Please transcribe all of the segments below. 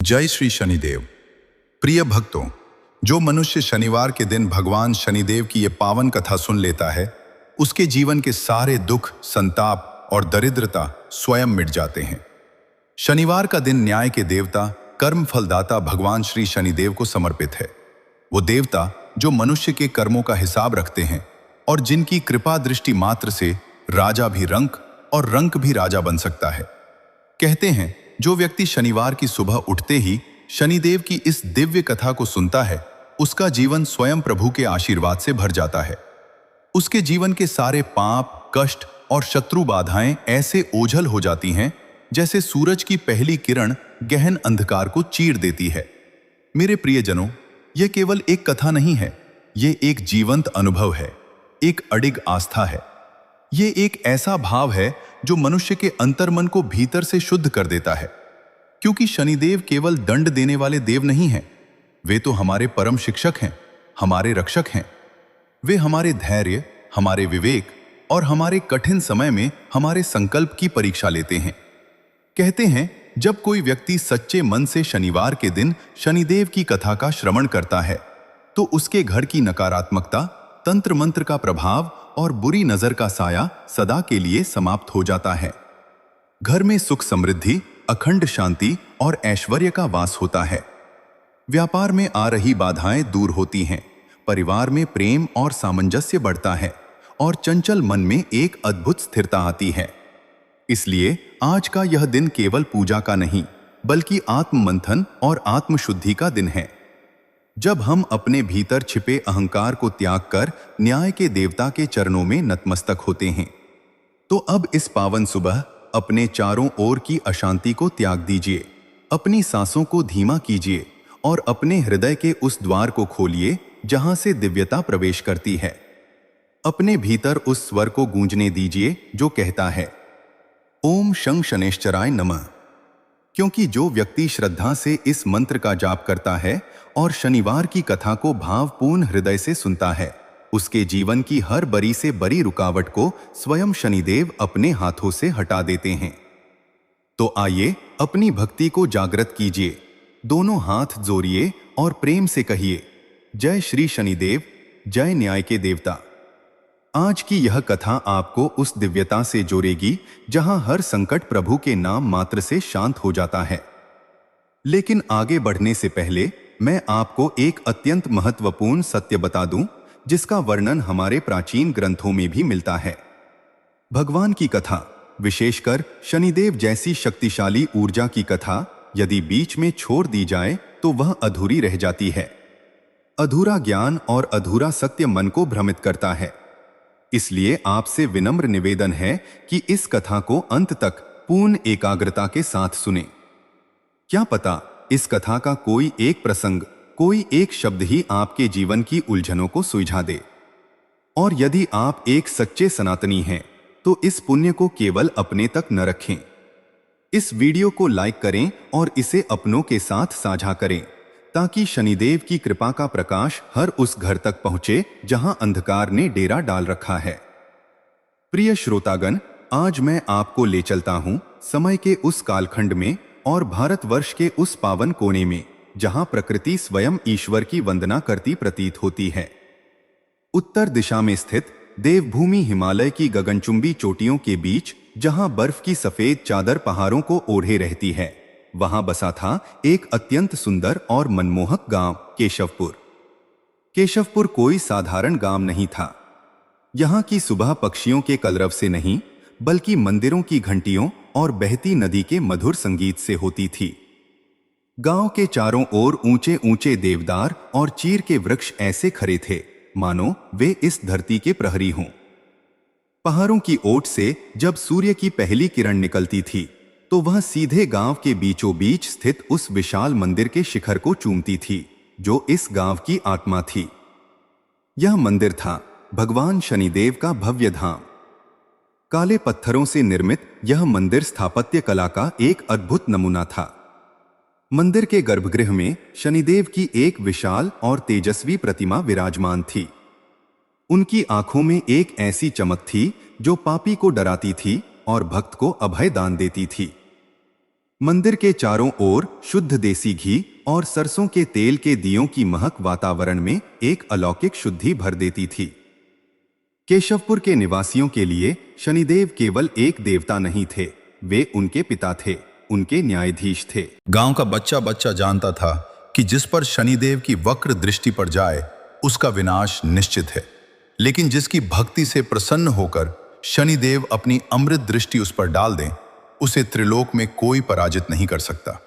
जय श्री शनिदेव। प्रिय भक्तों, जो मनुष्य शनिवार के दिन भगवान शनिदेव की ये पावन कथा सुन लेता है, उसके जीवन के सारे दुख, संताप और दरिद्रता स्वयं मिट जाते हैं। शनिवार का दिन न्याय के देवता, कर्म फलदाता भगवान श्री शनिदेव को समर्पित है। वो देवता जो मनुष्य के कर्मों का हिसाब रखते हैं और जिनकी कृपा दृष्टि मात्र से राजा भी रंक और रंक भी राजा बन सकता है। कहते हैं, जो व्यक्ति शनिवार की सुबह उठते ही शनिदेव की इस दिव्य कथा को सुनता है, उसका जीवन स्वयं प्रभु के आशीर्वाद से भर जाता है। उसके जीवन के सारे पाप, कष्ट और शत्रु बाधाएं ऐसे ओझल हो जाती हैं जैसे सूरज की पहली किरण गहन अंधकार को चीर देती है। मेरे प्रियजनों, यह केवल एक कथा नहीं है, ये एक जीवंत अनुभव है, एक अडिग आस्था है। ये एक ऐसा भाव है जो मनुष्य के अंतर्मन को भीतर से शुद्ध कर देता है। क्योंकि शनिदेव केवल दंड देने वाले देव नहीं हैं, वे तो हमारे परम शिक्षक हैं, हमारे रक्षक हैं। वे हमारे धैर्य, हमारे विवेक और हमारे कठिन समय में हमारे संकल्प की परीक्षा लेते हैं। कहते हैं, जब कोई व्यक्ति सच्चे मन से शनिवार के दिन शनिदेव की कथा का श्रवण करता है, तो उसके घर की नकारात्मकता, तंत्र मंत्र का प्रभाव और बुरी नजर का साया सदा के लिए समाप्त हो जाता है। घर में सुख समृद्धि, अखंड शांति और ऐश्वर्य का वास होता है। व्यापार में आ रही बाधाएं दूर होती हैं, परिवार में प्रेम और सामंजस्य बढ़ता है और चंचल मन में एक अद्भुत स्थिरता आती है। इसलिए आज का यह दिन केवल पूजा का नहीं, बल्कि आत्ममंथन और आत्मशुद्धि का दिन है। जब हम अपने भीतर छिपे अहंकार को त्याग कर न्याय के देवता के चरणों में नतमस्तक होते हैं, तो अब इस पावन सुबह अपने चारों ओर की अशांति को त्याग दीजिए, अपनी सांसों को धीमा कीजिए और अपने हृदय के उस द्वार को खोलिए जहां से दिव्यता प्रवेश करती है। अपने भीतर उस स्वर को गूंजने दीजिए जो कहता है, ओम शं शनैश्चराय नमः। क्योंकि जो व्यक्ति श्रद्धा से इस मंत्र का जाप करता है और शनिवार की कथा को भावपूर्ण हृदय से सुनता है, उसके जीवन की हर बड़ी से बड़ी रुकावट को स्वयं शनिदेव अपने हाथों से हटा देते हैं। तो आइए अपनी भक्ति को जागृत कीजिए, दोनों हाथ जोड़िए और प्रेम से कहिए, जय श्री शनिदेव, जय न्याय के देवता। आज की यह कथा आपको उस दिव्यता से जोड़ेगी जहां हर संकट प्रभु के नाम मात्र से शांत हो जाता है। लेकिन आगे बढ़ने से पहले मैं आपको एक अत्यंत महत्वपूर्ण सत्य बता दूं, जिसका वर्णन हमारे प्राचीन ग्रंथों में भी मिलता है। भगवान की कथा, विशेषकर शनिदेव जैसी शक्तिशाली ऊर्जा की कथा, यदि बीच में छोड़ दी जाए तो वह अधूरी रह जाती है। अधूरा ज्ञान और अधूरा सत्य मन को भ्रमित करता है। इसलिए आपसे विनम्र निवेदन है कि इस कथा को अंत तक पूर्ण एकाग्रता के साथ सुनें। क्या पता इस कथा का कोई एक प्रसंग, कोई एक शब्द ही आपके जीवन की उलझनों को सुलझा दे। और यदि आप एक सच्चे सनातनी हैं, तो इस पुण्य को केवल अपने तक न रखें। इस वीडियो को लाइक करें और इसे अपनों के साथ साझा करें, ताकि शनिदेव की कृपा का प्रकाश हर उस घर तक पहुंचे जहां अंधकार ने डेरा डाल रखा है। प्रिय श्रोतागण, आज मैं आपको ले चलता हूं समय के उस कालखंड में और भारतवर्ष के उस पावन कोने में जहां प्रकृति स्वयं ईश्वर की वंदना करती प्रतीत होती है। उत्तर दिशा में स्थित देवभूमि हिमालय की गगनचुंबी चोटियों के बीच, जहां बर्फ की सफेद चादर पहाड़ों को ओढ़े रहती है, वहां बसा था एक अत्यंत सुंदर और मनमोहक गांव, केशवपुर। केशवपुर कोई साधारण गांव नहीं था। यहां की सुबह पक्षियों के कलरव से नहीं, बल्कि मंदिरों की घंटियों और बहती नदी के मधुर संगीत से होती थी। गांव के चारों ओर ऊंचे ऊंचे देवदार और चीर के वृक्ष ऐसे खड़े थे मानो वे इस धरती के प्रहरी हों। पहाड़ों की ओट से जब सूर्य की पहली किरण निकलती थी, तो वह सीधे गांव के बीचों बीच स्थित उस विशाल मंदिर के शिखर को चूमती थी, जो इस गांव की आत्मा थी। यह मंदिर था भगवान शनिदेव का भव्य धाम। काले पत्थरों से निर्मित यह मंदिर स्थापत्य कला का एक अद्भुत नमूना था। मंदिर के गर्भगृह में शनिदेव की एक विशाल और तेजस्वी प्रतिमा विराजमान थी। उनकी आंखों में एक ऐसी चमक थी जो पापी को डराती थी और भक्त को अभय दान देती थी। मंदिर के चारों ओर शुद्ध देसी घी और सरसों के तेल के दियों की महक वातावरण में एक अलौकिक शुद्धि भर देती थी। केशवपुर के निवासियों के लिए शनिदेव केवल एक देवता नहीं थे, वे उनके पिता थे, उनके न्यायाधीश थे। गांव का बच्चा बच्चा जानता था कि जिस पर शनिदेव की वक्र दृष्टि पड़ जाए उसका विनाश निश्चित है, लेकिन जिसकी भक्ति से प्रसन्न होकर शनिदेव अपनी अमृत दृष्टि उस पर डाल दें, उसे त्रिलोक में कोई पराजित नहीं कर सकता।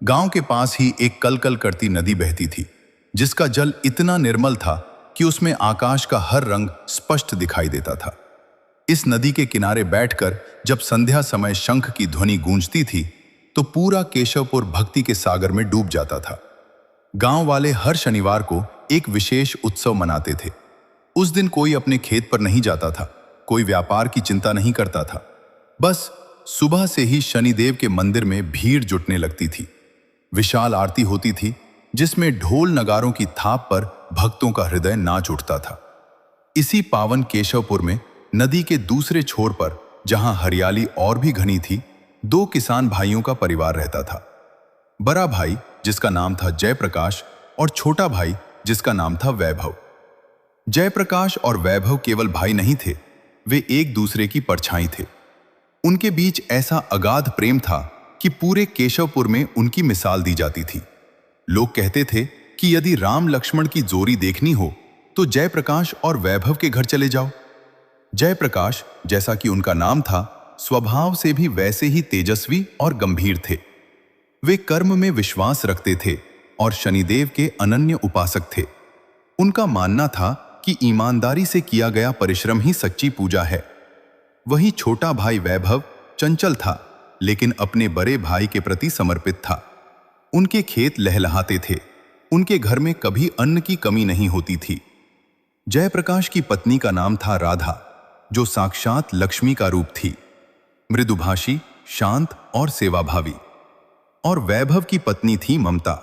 गांव के पास ही एक कलकल करती नदी बहती थी, जिसका जल इतना निर्मल था कि उसमें आकाश का हर रंग स्पष्ट दिखाई देता था। इस नदी के किनारे बैठकर जब संध्या समय शंख की ध्वनि गूंजती थी तो पूरा केशवपुर भक्ति के सागर में डूब जाता था। गांव वाले हर शनिवार को एक विशेष उत्सव मनाते थे। उस दिन कोई अपने खेत पर नहीं जाता था, कोई व्यापार की चिंता नहीं करता था। बस सुबह से ही शनिदेव के मंदिर में भीड़ जुटने लगती थी। विशाल आरती होती थी, जिसमें ढोल नगारों की थाप पर भक्तों का हृदय नाच उठता था। इसी पावन केशवपुर में नदी के दूसरे छोर पर, जहां हरियाली और भी घनी थी, दो किसान भाइयों का परिवार रहता था। बड़ा भाई जिसका नाम था जयप्रकाश और छोटा भाई जिसका नाम था वैभव। जयप्रकाश और वैभव केवल भाई नहीं थे, वे एक दूसरे की परछाई थे। उनके बीच ऐसा अगाध प्रेम था कि पूरे केशवपुर में उनकी मिसाल दी जाती थी। लोग कहते थे कि यदि राम लक्ष्मण की जोड़ी देखनी हो तो जयप्रकाश और वैभव के घर चले जाओ। जयप्रकाश, जैसा कि उनका नाम था, स्वभाव से भी वैसे ही तेजस्वी और गंभीर थे। वे कर्म में विश्वास रखते थे और शनिदेव के अनन्य उपासक थे। उनका मानना था कि ईमानदारी से किया गया परिश्रम ही सच्ची पूजा है। वहीं छोटा भाई वैभव चंचल था, लेकिन अपने बड़े भाई के प्रति समर्पित था। उनके खेत लहलहाते थे, उनके घर में कभी अन्न की कमी नहीं होती थी। जयप्रकाश की पत्नी का नाम था राधा, जो साक्षात लक्ष्मी का रूप थी, मृदुभाषी, शांत और सेवाभावी। और वैभव की पत्नी थी ममता।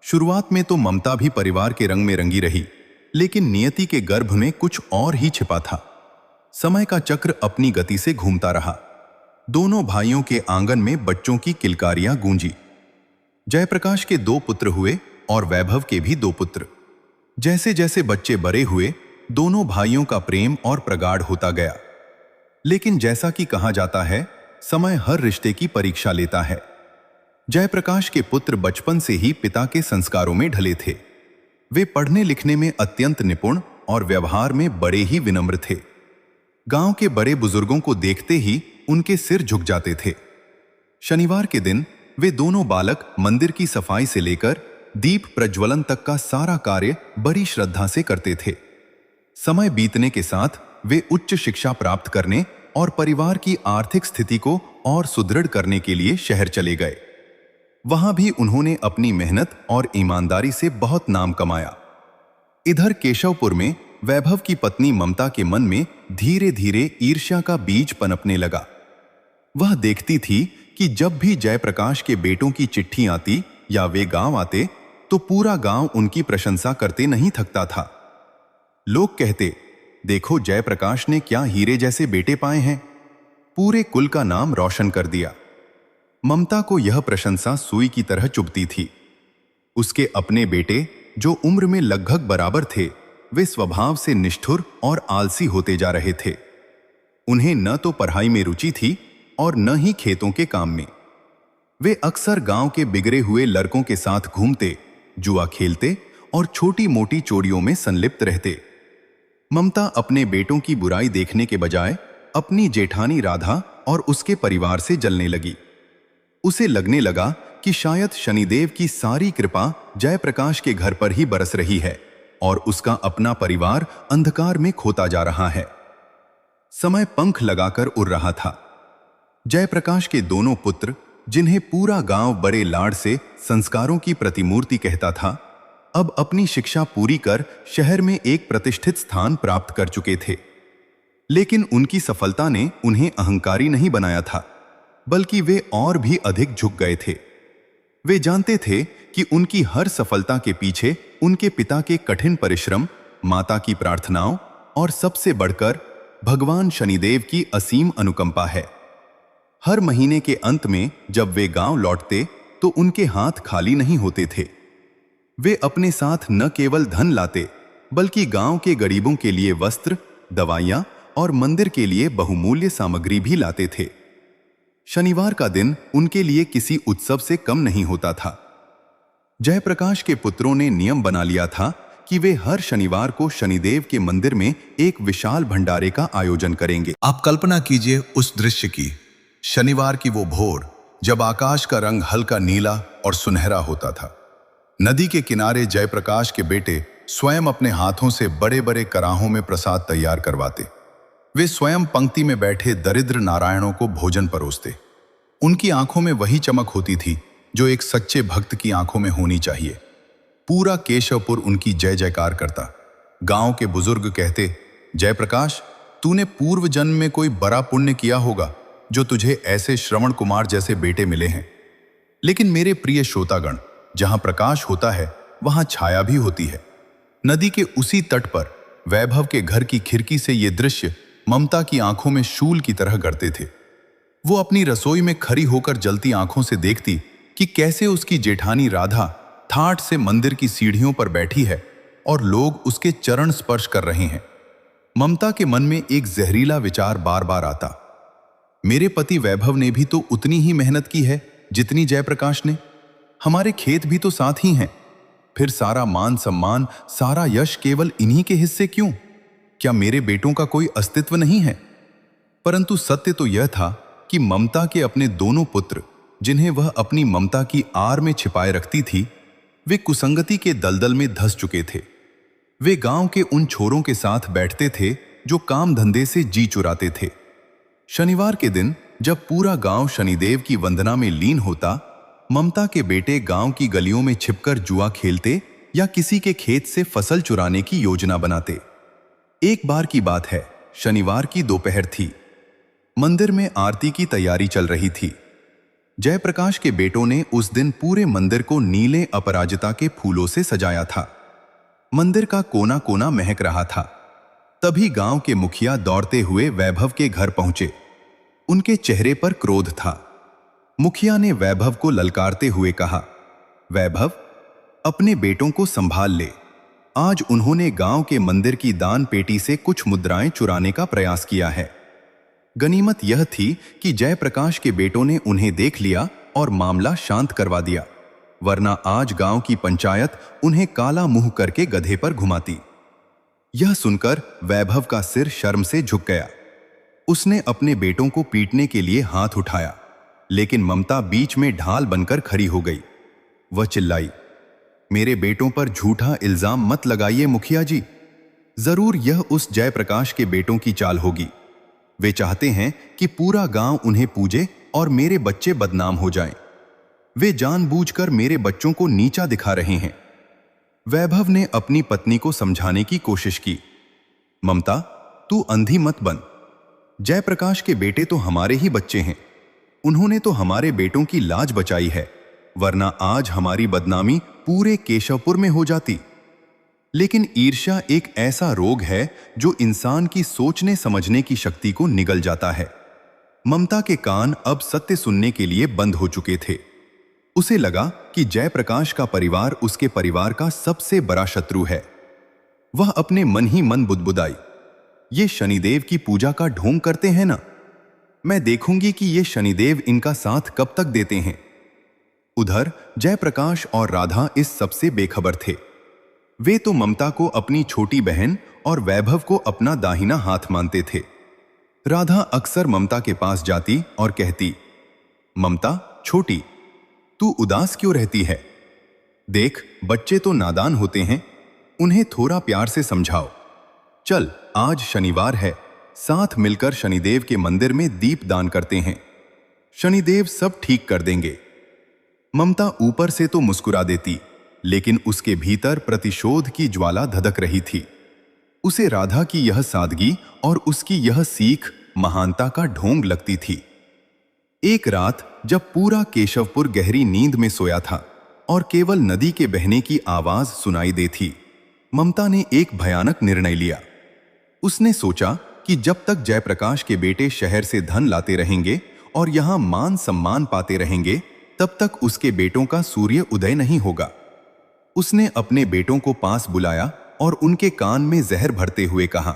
शुरुआत में तो ममता भी परिवार के रंग में रंगी रही, लेकिन नियति के गर्भ में कुछ और ही छिपा था। समय का चक्र अपनी गति से घूमता रहा। दोनों भाइयों के आंगन में बच्चों की किलकारियां गूंजी। जयप्रकाश के 2 पुत्र हुए और वैभव के भी 2 पुत्र। जैसे जैसे बच्चे बड़े हुए, दोनों भाइयों का प्रेम और प्रगाढ़ होता गया। लेकिन जैसा कि कहा जाता है, समय हर रिश्ते की परीक्षा लेता है। जयप्रकाश के पुत्र बचपन से ही पिता के संस्कारों में ढले थे। वे पढ़ने लिखने में अत्यंत निपुण और व्यवहार में बड़े ही विनम्र थे। गांव के बड़े बुजुर्गों को देखते ही उनके सिर झुक जाते थे। शनिवार के दिन वे दोनों बालक मंदिर की सफाई से लेकर दीप प्रज्वलन तक का सारा कार्य बड़ी श्रद्धा से करते थे। समय बीतने के साथ वे उच्च शिक्षा प्राप्त करने और परिवार की आर्थिक स्थिति को और सुदृढ़ करने के लिए शहर चले गए। वहां भी उन्होंने अपनी मेहनत और ईमानदारी से बहुत नाम कमाया। इधर केशवपुर में वैभव की पत्नी ममता के मन में धीरे धीरे ईर्ष्या का बीज पनपने लगा। वह देखती थी कि जब भी जयप्रकाश के बेटों की चिट्ठी आती या वे गांव आते तो पूरा गांव उनकी प्रशंसा करते नहीं थकता था। लोग कहते, देखो जयप्रकाश ने क्या हीरे जैसे बेटे पाए हैं, पूरे कुल का नाम रोशन कर दिया। ममता को यह प्रशंसा सुई की तरह चुभती थी। उसके अपने बेटे, जो उम्र में लगभग बराबर थे, वे स्वभाव से निष्ठुर और आलसी होते जा रहे थे। उन्हें न तो पढ़ाई में रुचि थी और न ही खेतों के काम में। वे अक्सर गांव के बिगड़े हुए लड़कों के साथ घूमते, जुआ खेलते और छोटी मोटी चोरियों में संलिप्त रहते। ममता अपने बेटों की बुराई देखने के बजाय अपनी जेठानी राधा और उसके परिवार से जलने लगी। उसे लगने लगा कि शायद शनिदेव की सारी कृपा जयप्रकाश के घर पर ही बरस रही है और उसका अपना परिवार अंधकार में खोता जा रहा है। समय पंख लगाकर उड़ रहा था। जयप्रकाश के दोनों पुत्र, जिन्हें पूरा गांव बड़े लाड से संस्कारों की प्रतिमूर्ति कहता था, अब अपनी शिक्षा पूरी कर शहर में एक प्रतिष्ठित स्थान प्राप्त कर चुके थे। लेकिन उनकी सफलता ने उन्हें अहंकारी नहीं बनाया था, बल्कि वे और भी अधिक झुक गए थे। वे जानते थे कि उनकी हर सफलता के पीछे उनके पिता के कठिन परिश्रम, माता की प्रार्थनाओं और सबसे बढ़कर भगवान शनिदेव की असीम अनुकंपा है। हर महीने के अंत में जब वे गांव लौटते तो उनके हाथ खाली नहीं होते थे। वे अपने साथ न केवल धन लाते बल्कि गांव के गरीबों के लिए वस्त्र, दवाइयां और मंदिर के लिए बहुमूल्य सामग्री भी लाते थे। शनिवार का दिन उनके लिए किसी उत्सव से कम नहीं होता था। जयप्रकाश के पुत्रों ने नियम बना लिया था कि वे हर शनिवार को शनिदेव के मंदिर में एक विशाल भंडारे का आयोजन करेंगे। आप कल्पना कीजिए उस दृश्य की। शनिवार की वो भोर जब आकाश का रंग हल्का नीला और सुनहरा होता था। नदी के किनारे जयप्रकाश के बेटे स्वयं अपने हाथों से बड़े बड़े कराहों में प्रसाद तैयार करवाते। वे स्वयं पंक्ति में बैठे दरिद्र नारायणों को भोजन परोसते। उनकी आंखों में वही चमक होती थी जो एक सच्चे भक्त की आंखों में होनी चाहिए। पूरा केशवपुर उनकी जय जयकार करता। गांव के बुजुर्ग कहते, जयप्रकाश, तूने पूर्व जन्म में कोई बड़ा पुण्य किया होगा जो तुझे ऐसे श्रवण कुमार जैसे बेटे मिले हैं। लेकिन मेरे प्रिय श्रोतागण, जहां प्रकाश होता है वहां छाया भी होती है। नदी के उसी तट पर वैभव के घर की खिड़की से ये दृश्य ममता की आंखों में शूल की तरह गड़ते थे। वो अपनी रसोई में खड़ी होकर जलती आंखों से देखती कि कैसे उसकी जेठानी राधा ठाठ से मंदिर की सीढ़ियों पर बैठी है और लोग उसके चरण स्पर्श कर रहे हैं। ममता के मन में एक जहरीला विचार बार बार आता, मेरे पति वैभव ने भी तो उतनी ही मेहनत की है जितनी जयप्रकाश ने। हमारे खेत भी तो साथ ही हैं। फिर सारा मान सम्मान, सारा यश केवल इन्हीं के हिस्से क्यों? क्या मेरे बेटों का कोई अस्तित्व नहीं है? परंतु सत्य तो यह था कि ममता के अपने दोनों पुत्र, जिन्हें वह अपनी ममता की आड़ में छिपाए रखती थी, वे कुसंगति के दलदल में धंस चुके थे। वे गांव के उन छोरों के साथ बैठते थे जो काम धंधे से जी चुराते थे। शनिवार के दिन जब पूरा गांव शनिदेव की वंदना में लीन होता, ममता के बेटे गांव की गलियों में छिपकर जुआ खेलते या किसी के खेत से फसल चुराने की योजना बनाते। एक बार की बात है, शनिवार की दोपहर थी। मंदिर में आरती की तैयारी चल रही थी। जयप्रकाश के बेटों ने उस दिन पूरे मंदिर को नीले अपराजिता के फूलों से सजाया था। मंदिर का कोना कोना महक रहा था। तभी गांव के मुखिया दौड़ते हुए वैभव के घर पहुंचे। उनके चेहरे पर क्रोध था। मुखिया ने वैभव को ललकारते हुए कहा, वैभव, अपने बेटों को संभाल ले। आज उन्होंने गांव के मंदिर की दान पेटी से कुछ मुद्राएं चुराने का प्रयास किया है। गनीमत यह थी कि जयप्रकाश के बेटों ने उन्हें देख लिया और मामला शांत करवा दिया, वरना आज गांव की पंचायत उन्हें काला मुंह करके गधे पर घुमाती। यह सुनकर वैभव का सिर शर्म से झुक गया। उसने अपने बेटों को पीटने के लिए हाथ उठाया, लेकिन ममता बीच में ढाल बनकर खड़ी हो गई। वह चिल्लाई, मेरे बेटों पर झूठा इल्जाम मत लगाइए मुखिया जी। जरूर यह उस जयप्रकाश के बेटों की चाल होगी। वे चाहते हैं कि पूरा गांव उन्हें पूजे और मेरे बच्चे बदनाम हो जाएं। वे जानबूझकर मेरे बच्चों को नीचा दिखा रहे हैं। वैभव ने अपनी पत्नी को समझाने की कोशिश की, ममता, तू अंधी मत बन। जयप्रकाश के बेटे तो हमारे ही बच्चे हैं। उन्होंने तो हमारे बेटों की लाज बचाई है, वरना आज हमारी बदनामी पूरे केशवपुर में हो जाती। लेकिन ईर्ष्या एक ऐसा रोग है जो इंसान की सोचने समझने की शक्ति को निगल जाता है। ममता के कान अब सत्य सुनने के लिए बंद हो चुके थे। उसे लगा कि जयप्रकाश का परिवार उसके परिवार का सबसे बड़ा शत्रु है। वह अपने मन ही मन बुदबुदाई, ये शनिदेव की पूजा का ढोंग करते हैं ना, मैं देखूंगी कि ये शनिदेव इनका साथ कब तक देते हैं। उधर जयप्रकाश और राधा इस सबसे बेखबर थे। वे तो ममता को अपनी छोटी बहन और वैभव को अपना दाहिना हाथ मानते थे। राधा अक्सर ममता के पास जाती और कहती, ममता छोटी, तू उदास क्यों रहती है? देख, बच्चे तो नादान होते हैं, उन्हें थोड़ा प्यार से समझाओ। चल, आज शनिवार है, साथ मिलकर शनिदेव के मंदिर में दीप दान करते हैं। शनिदेव सब ठीक कर देंगे। ममता ऊपर से तो मुस्कुरा देती, लेकिन उसके भीतर प्रतिशोध की ज्वाला धधक रही थी। उसे राधा की यह सादगी और उसकी यह सीख महानता का ढोंग लगती थी। एक रात जब पूरा केशवपुर गहरी नींद में सोया था और केवल नदी के बहने की आवाज सुनाई दे थी, ममता ने एक भयानक निर्णय लिया। उसने सोचा कि जब तक जयप्रकाश के बेटे शहर से धन लाते रहेंगे और यहां मान सम्मान पाते रहेंगे, तब तक उसके बेटों का सूर्य उदय नहीं होगा। उसने अपने बेटों को पास बुलाया और उनके कान में जहर भरते हुए कहा,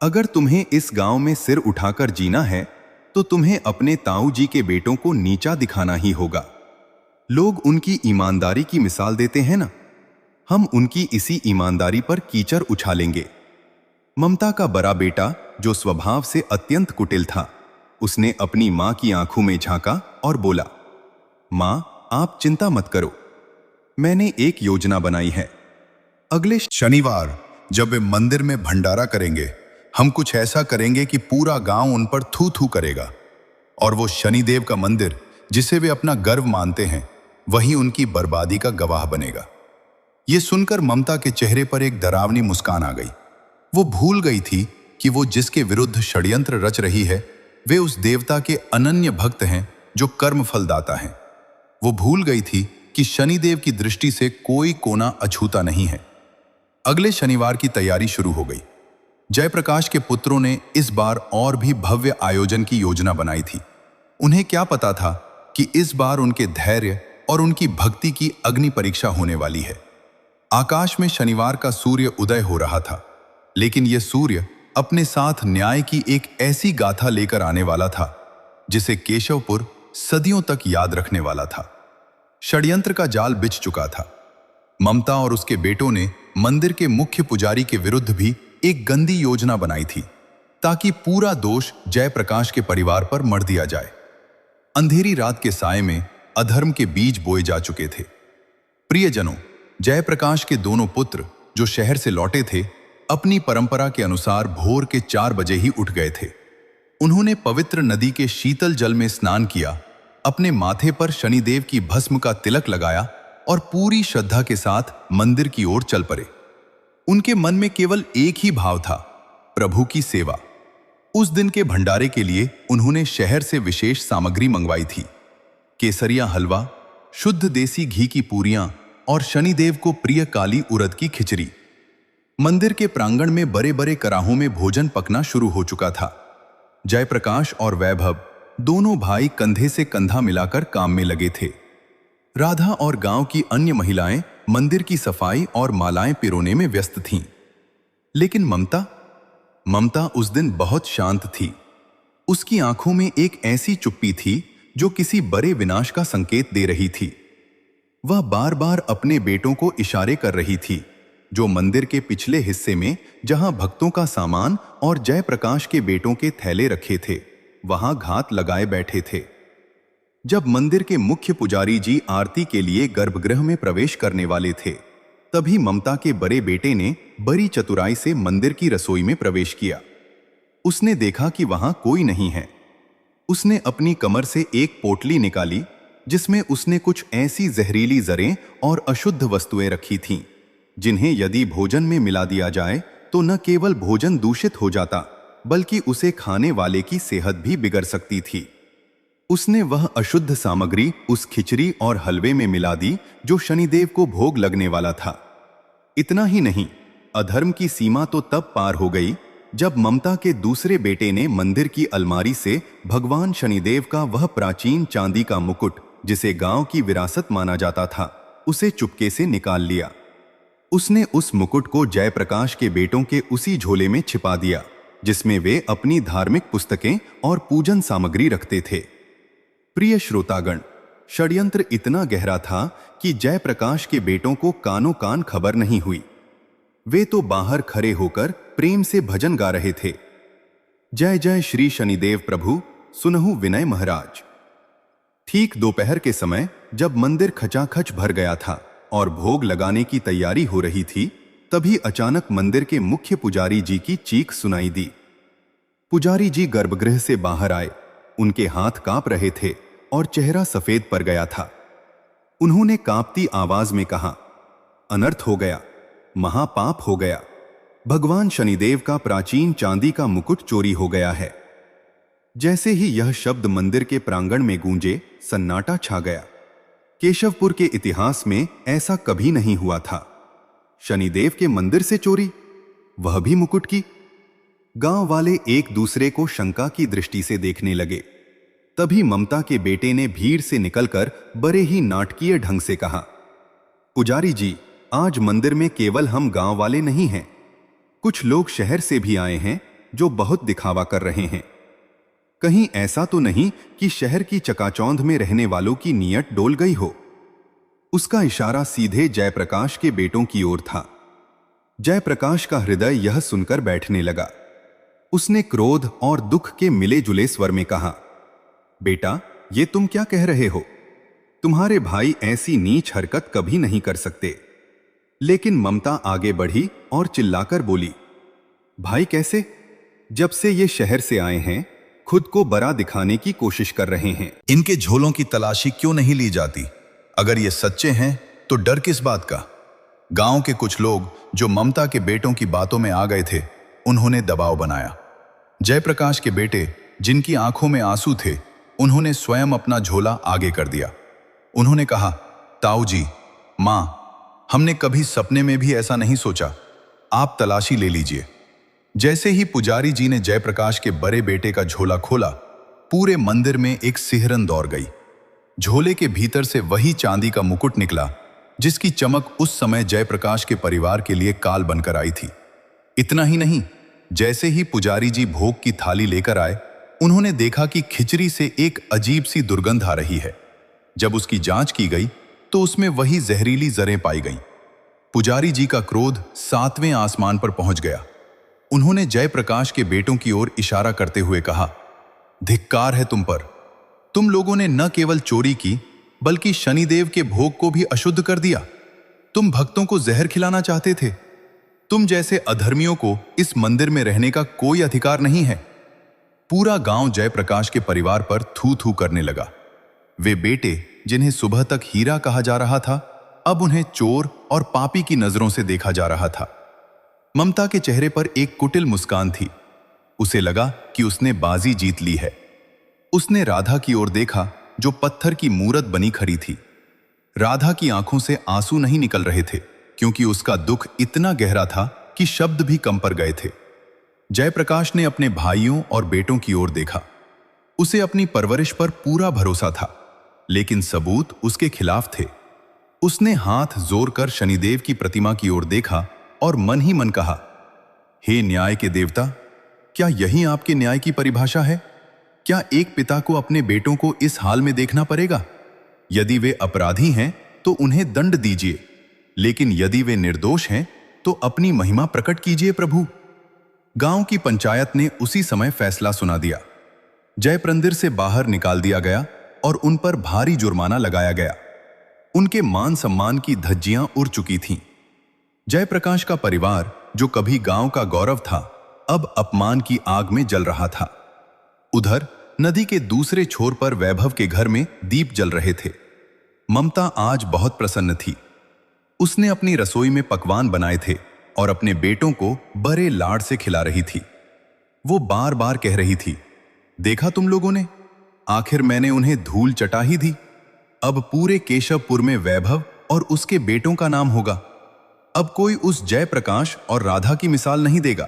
अगर तुम्हें इस गांव में सिर उठाकर जीना है तो तुम्हें अपने ताऊ जी के बेटों को नीचा दिखाना ही होगा। लोग उनकी ईमानदारी की मिसाल देते हैं ना, हम उनकी इसी ईमानदारी पर कीचड़ उछालेंगे। ममता का बड़ा बेटा, जो स्वभाव से अत्यंत कुटिल था, उसने अपनी मां की आंखों में झांका और बोला, मां, आप चिंता मत करो, मैंने एक योजना बनाई है। अगले शनिवार जब वे मंदिर में भंडारा करेंगे, हम कुछ ऐसा करेंगे कि पूरा गांव उन पर थू थू करेगा, और वो शनिदेव का मंदिर जिसे वे अपना गर्व मानते हैं, वही उनकी बर्बादी का गवाह बनेगा। ये सुनकर ममता के चेहरे पर एक डरावनी मुस्कान आ गई। वो भूल गई थी कि वो जिसके विरुद्ध षड्यंत्र रच रही है, वे उस देवता के अनन्य भक्त हैं जो कर्म फलदाता हैं। वो भूल गई थी कि शनिदेव की दृष्टि से कोई कोना अछूता नहीं है। अगले शनिवार की तैयारी शुरू हो गई। जयप्रकाश के पुत्रों ने इस बार और भी भव्य आयोजन की योजना बनाई थी। उन्हें क्या पता था कि इस बार उनके धैर्य और उनकी भक्ति की अग्नि परीक्षा होने वाली है। आकाश में शनिवार का सूर्य उदय हो रहा था, लेकिन यह सूर्य अपने साथ न्याय की एक ऐसी गाथा लेकर आने वाला था जिसे केशवपुर सदियों तक याद रखने वाला था। षड्यंत्र का जाल बिछ चुका था। ममता और उसके बेटों ने मंदिर के मुख्य पुजारी के विरुद्ध भी एक गंदी योजना बनाई थी, ताकि पूरा दोष जयप्रकाश के परिवार पर मढ़ दिया जाए। अंधेरी रात के साए में अधर्म के बीज बोए जा चुके थे। प्रियजनों, जयप्रकाश के दोनों पुत्र जो शहर से लौटे थे, अपनी परंपरा के अनुसार भोर के 4 बजे ही उठ गए थे। उन्होंने पवित्र नदी के शीतल जल में स्नान किया, अपने माथे पर शनिदेव की भस्म का तिलक लगाया और पूरी श्रद्धा के साथ मंदिर की ओर चल पड़े। उनके मन में केवल एक ही भाव था, प्रभु की सेवा। उस दिन के भंडारे के लिए उन्होंने शहर से विशेष सामग्री मंगवाई थी। केसरिया हलवा, शुद्ध देसी घी की पूरियां और शनिदेव को प्रिय काली उड़द की खिचड़ी। मंदिर के प्रांगण में बड़े बड़े कराहों में भोजन पकना शुरू हो चुका था। जयप्रकाश और वैभव दोनों भाई कंधे से कंधा मिलाकर काम में लगे थे। राधा और गांव की अन्य महिलाएं मंदिर की सफाई और मालाएं पिरोने में व्यस्त थीं। लेकिन ममता उस दिन बहुत शांत थी। उसकी आंखों में एक ऐसी चुप्पी थी जो किसी बड़े विनाश का संकेत दे रही थी। वह बार बार अपने बेटों को इशारे कर रही थी, जो मंदिर के पिछले हिस्से में, जहां भक्तों का सामान और जयप्रकाश के बेटों के थैले रखे थे, वहां घात लगाए बैठे थे। जब मंदिर के मुख्य पुजारी जी आरती के लिए गर्भगृह में प्रवेश करने वाले थे, तभी ममता के बड़े बेटे ने बड़ी चतुराई से मंदिर की रसोई में प्रवेश किया। उसने देखा कि वहां कोई नहीं है। उसने अपनी कमर से एक पोटली निकाली, जिसमें उसने कुछ ऐसी जहरीली जरें और अशुद्ध वस्तुएं रखी थीं, जिन्हें यदि भोजन में मिला दिया जाए तो न केवल भोजन दूषित हो जाता, बल्कि उसे खाने वाले की सेहत भी बिगड़ सकती थी। उसने वह अशुद्ध सामग्री उस खिचड़ी और हलवे में मिला दी जो शनिदेव को भोग लगने वाला था। इतना ही नहीं, अधर्म की सीमा तो तब पार हो गई जब ममता के दूसरे बेटे ने मंदिर की अलमारी से भगवान शनिदेव का वह प्राचीन चांदी का मुकुट, जिसे गांव की विरासत माना जाता था, उसे चुपके से निकाल लिया। उसने उस मुकुट को जयप्रकाश के बेटों के उसी झोले में छिपा दिया जिसमें वे अपनी धार्मिक पुस्तकें और पूजन सामग्री रखते थे। प्रिय श्रोतागण, षड्यंत्र इतना गहरा था कि जयप्रकाश के बेटों को कानों कान खबर नहीं हुई। वे तो बाहर खड़े होकर प्रेम से भजन गा रहे थे, जय जय श्री शनिदेव प्रभु, सुनहु विनय महाराज। ठीक दोपहर के समय जब मंदिर खचाखच भर गया था और भोग लगाने की तैयारी हो रही थी, तभी अचानक मंदिर के मुख्य पुजारी जी की चीख सुनाई दी। पुजारी जी गर्भगृह से बाहर आए। उनके हाथ कांप रहे थे और चेहरा सफेद पड़ गया था। उन्होंने कांपती आवाज में कहा, अनर्थ हो गया, महापाप हो गया। भगवान शनिदेव का प्राचीन चांदी का मुकुट चोरी हो गया है। जैसे ही यह शब्द मंदिर के प्रांगण में गूंजे, सन्नाटा छा गया। केशवपुर के इतिहास में ऐसा कभी नहीं हुआ था। शनिदेव के मंदिर से चोरी, वह भी मुकुट की। गांव वाले एक दूसरे को शंका की दृष्टि से देखने लगे। तभी ममता के बेटे ने भीड़ से निकलकर बड़े ही नाटकीय ढंग से कहा, पुजारी जी, आज मंदिर में केवल हम गांव वाले नहीं हैं, कुछ लोग शहर से भी आए हैं जो बहुत दिखावा कर रहे हैं। कहीं ऐसा तो नहीं कि शहर की चकाचौंध में रहने वालों की नीयत डोल गई हो। उसका इशारा सीधे जयप्रकाश के बेटों की ओर था। जयप्रकाश का हृदय यह सुनकर बैठने लगा। उसने क्रोध और दुख के मिले जुले स्वर में कहा, बेटा, ये तुम क्या कह रहे हो? तुम्हारे भाई ऐसी नीच हरकत कभी नहीं कर सकते। लेकिन ममता आगे बढ़ी और चिल्लाकर बोली, भाई कैसे? जब से ये शहर से आए हैं खुद को बड़ा दिखाने की कोशिश कर रहे हैं। इनके झोलों की तलाशी क्यों नहीं ली जाती? अगर ये सच्चे हैं तो डर किस बात का? गांव के कुछ लोग जो ममता के बेटों की बातों में आ गए थे, उन्होंने दबाव बनाया। जयप्रकाश के बेटे, जिनकी आंखों में आंसू थे, उन्होंने स्वयं अपना झोला आगे कर दिया। उन्होंने कहा, ताऊ जी, मां, हमने कभी सपने में भी ऐसा नहीं सोचा, आप तलाशी ले लीजिए। जैसे ही पुजारी जी ने जयप्रकाश के बड़े बेटे का झोला खोला, पूरे मंदिर में एक सिहरन दौड़ गई। झोले के भीतर से वही चांदी का मुकुट निकला जिसकी चमक उस समय जयप्रकाश के परिवार के लिए काल बनकर आई थी। इतना ही नहीं, जैसे ही पुजारी जी भोग की थाली लेकर आए, उन्होंने देखा कि खिचड़ी से एक अजीब सी दुर्गंध आ रही है। जब उसकी जांच की गई तो उसमें वही जहरीली जरें पाई गईं। पुजारी जी का क्रोध 7वें आसमान पर पहुंच गया। उन्होंने जयप्रकाश के बेटों की ओर इशारा करते हुए कहा, धिक्कार है तुम पर। तुम लोगों ने न केवल चोरी की बल्कि शनिदेव के भोग को भी अशुद्ध कर दिया। तुम भक्तों को जहर खिलाना चाहते थे। तुम जैसे अधर्मियों को इस मंदिर में रहने का कोई अधिकार नहीं है। पूरा गांव जयप्रकाश के परिवार पर थू थू करने लगा। वे बेटे, जिन्हें सुबह तक हीरा कहा जा रहा था, अब उन्हें चोर और पापी की नजरों से देखा जा रहा था। ममता के चेहरे पर एक कुटिल मुस्कान थी। उसे लगा कि उसने बाजी जीत ली है। उसने राधा की ओर देखा जो पत्थर की मूरत बनी खड़ी थी। राधा की आंखों से आंसू नहीं निकल रहे थे क्योंकि उसका दुख इतना गहरा था कि शब्द भी कम पड़ गए थे। जयप्रकाश ने अपने भाइयों और बेटों की ओर देखा। उसे अपनी परवरिश पर पूरा भरोसा था, लेकिन सबूत उसके खिलाफ थे। उसने हाथ जोड़कर शनिदेव की प्रतिमा की ओर देखा और मन ही मन कहा, हे न्याय के देवता, क्या यही आपके न्याय की परिभाषा है? क्या एक पिता को अपने बेटों को इस हाल में देखना पड़ेगा? यदि वे अपराधी हैं तो उन्हें दंड दीजिए, लेकिन यदि वे निर्दोष हैं तो अपनी महिमा प्रकट कीजिए प्रभु। गांव की पंचायत ने उसी समय फैसला सुना दिया। जयप्रंदिर से बाहर निकाल दिया गया और उन पर भारी जुर्माना लगाया गया। उनके मान सम्मान की धज्जियां उड़ चुकी थीं। जयप्रकाश का परिवार, जो कभी गांव का गौरव था, अब अपमान की आग में जल रहा था। उधर नदी के दूसरे छोर पर वैभव के घर में दीप जल रहे थे। ममता आज बहुत प्रसन्न थी। उसने अपनी रसोई में पकवान बनाए थे और अपने बेटों को बड़े लाड़ से खिला रही थी। वो बार बार कह रही थी, देखा तुम लोगों ने, आखिर मैंने उन्हें धूल चटा ही दी। अब पूरे केशवपुर में वैभव और उसके बेटों का नाम होगा। अब कोई उस जयप्रकाश और राधा की मिसाल नहीं देगा।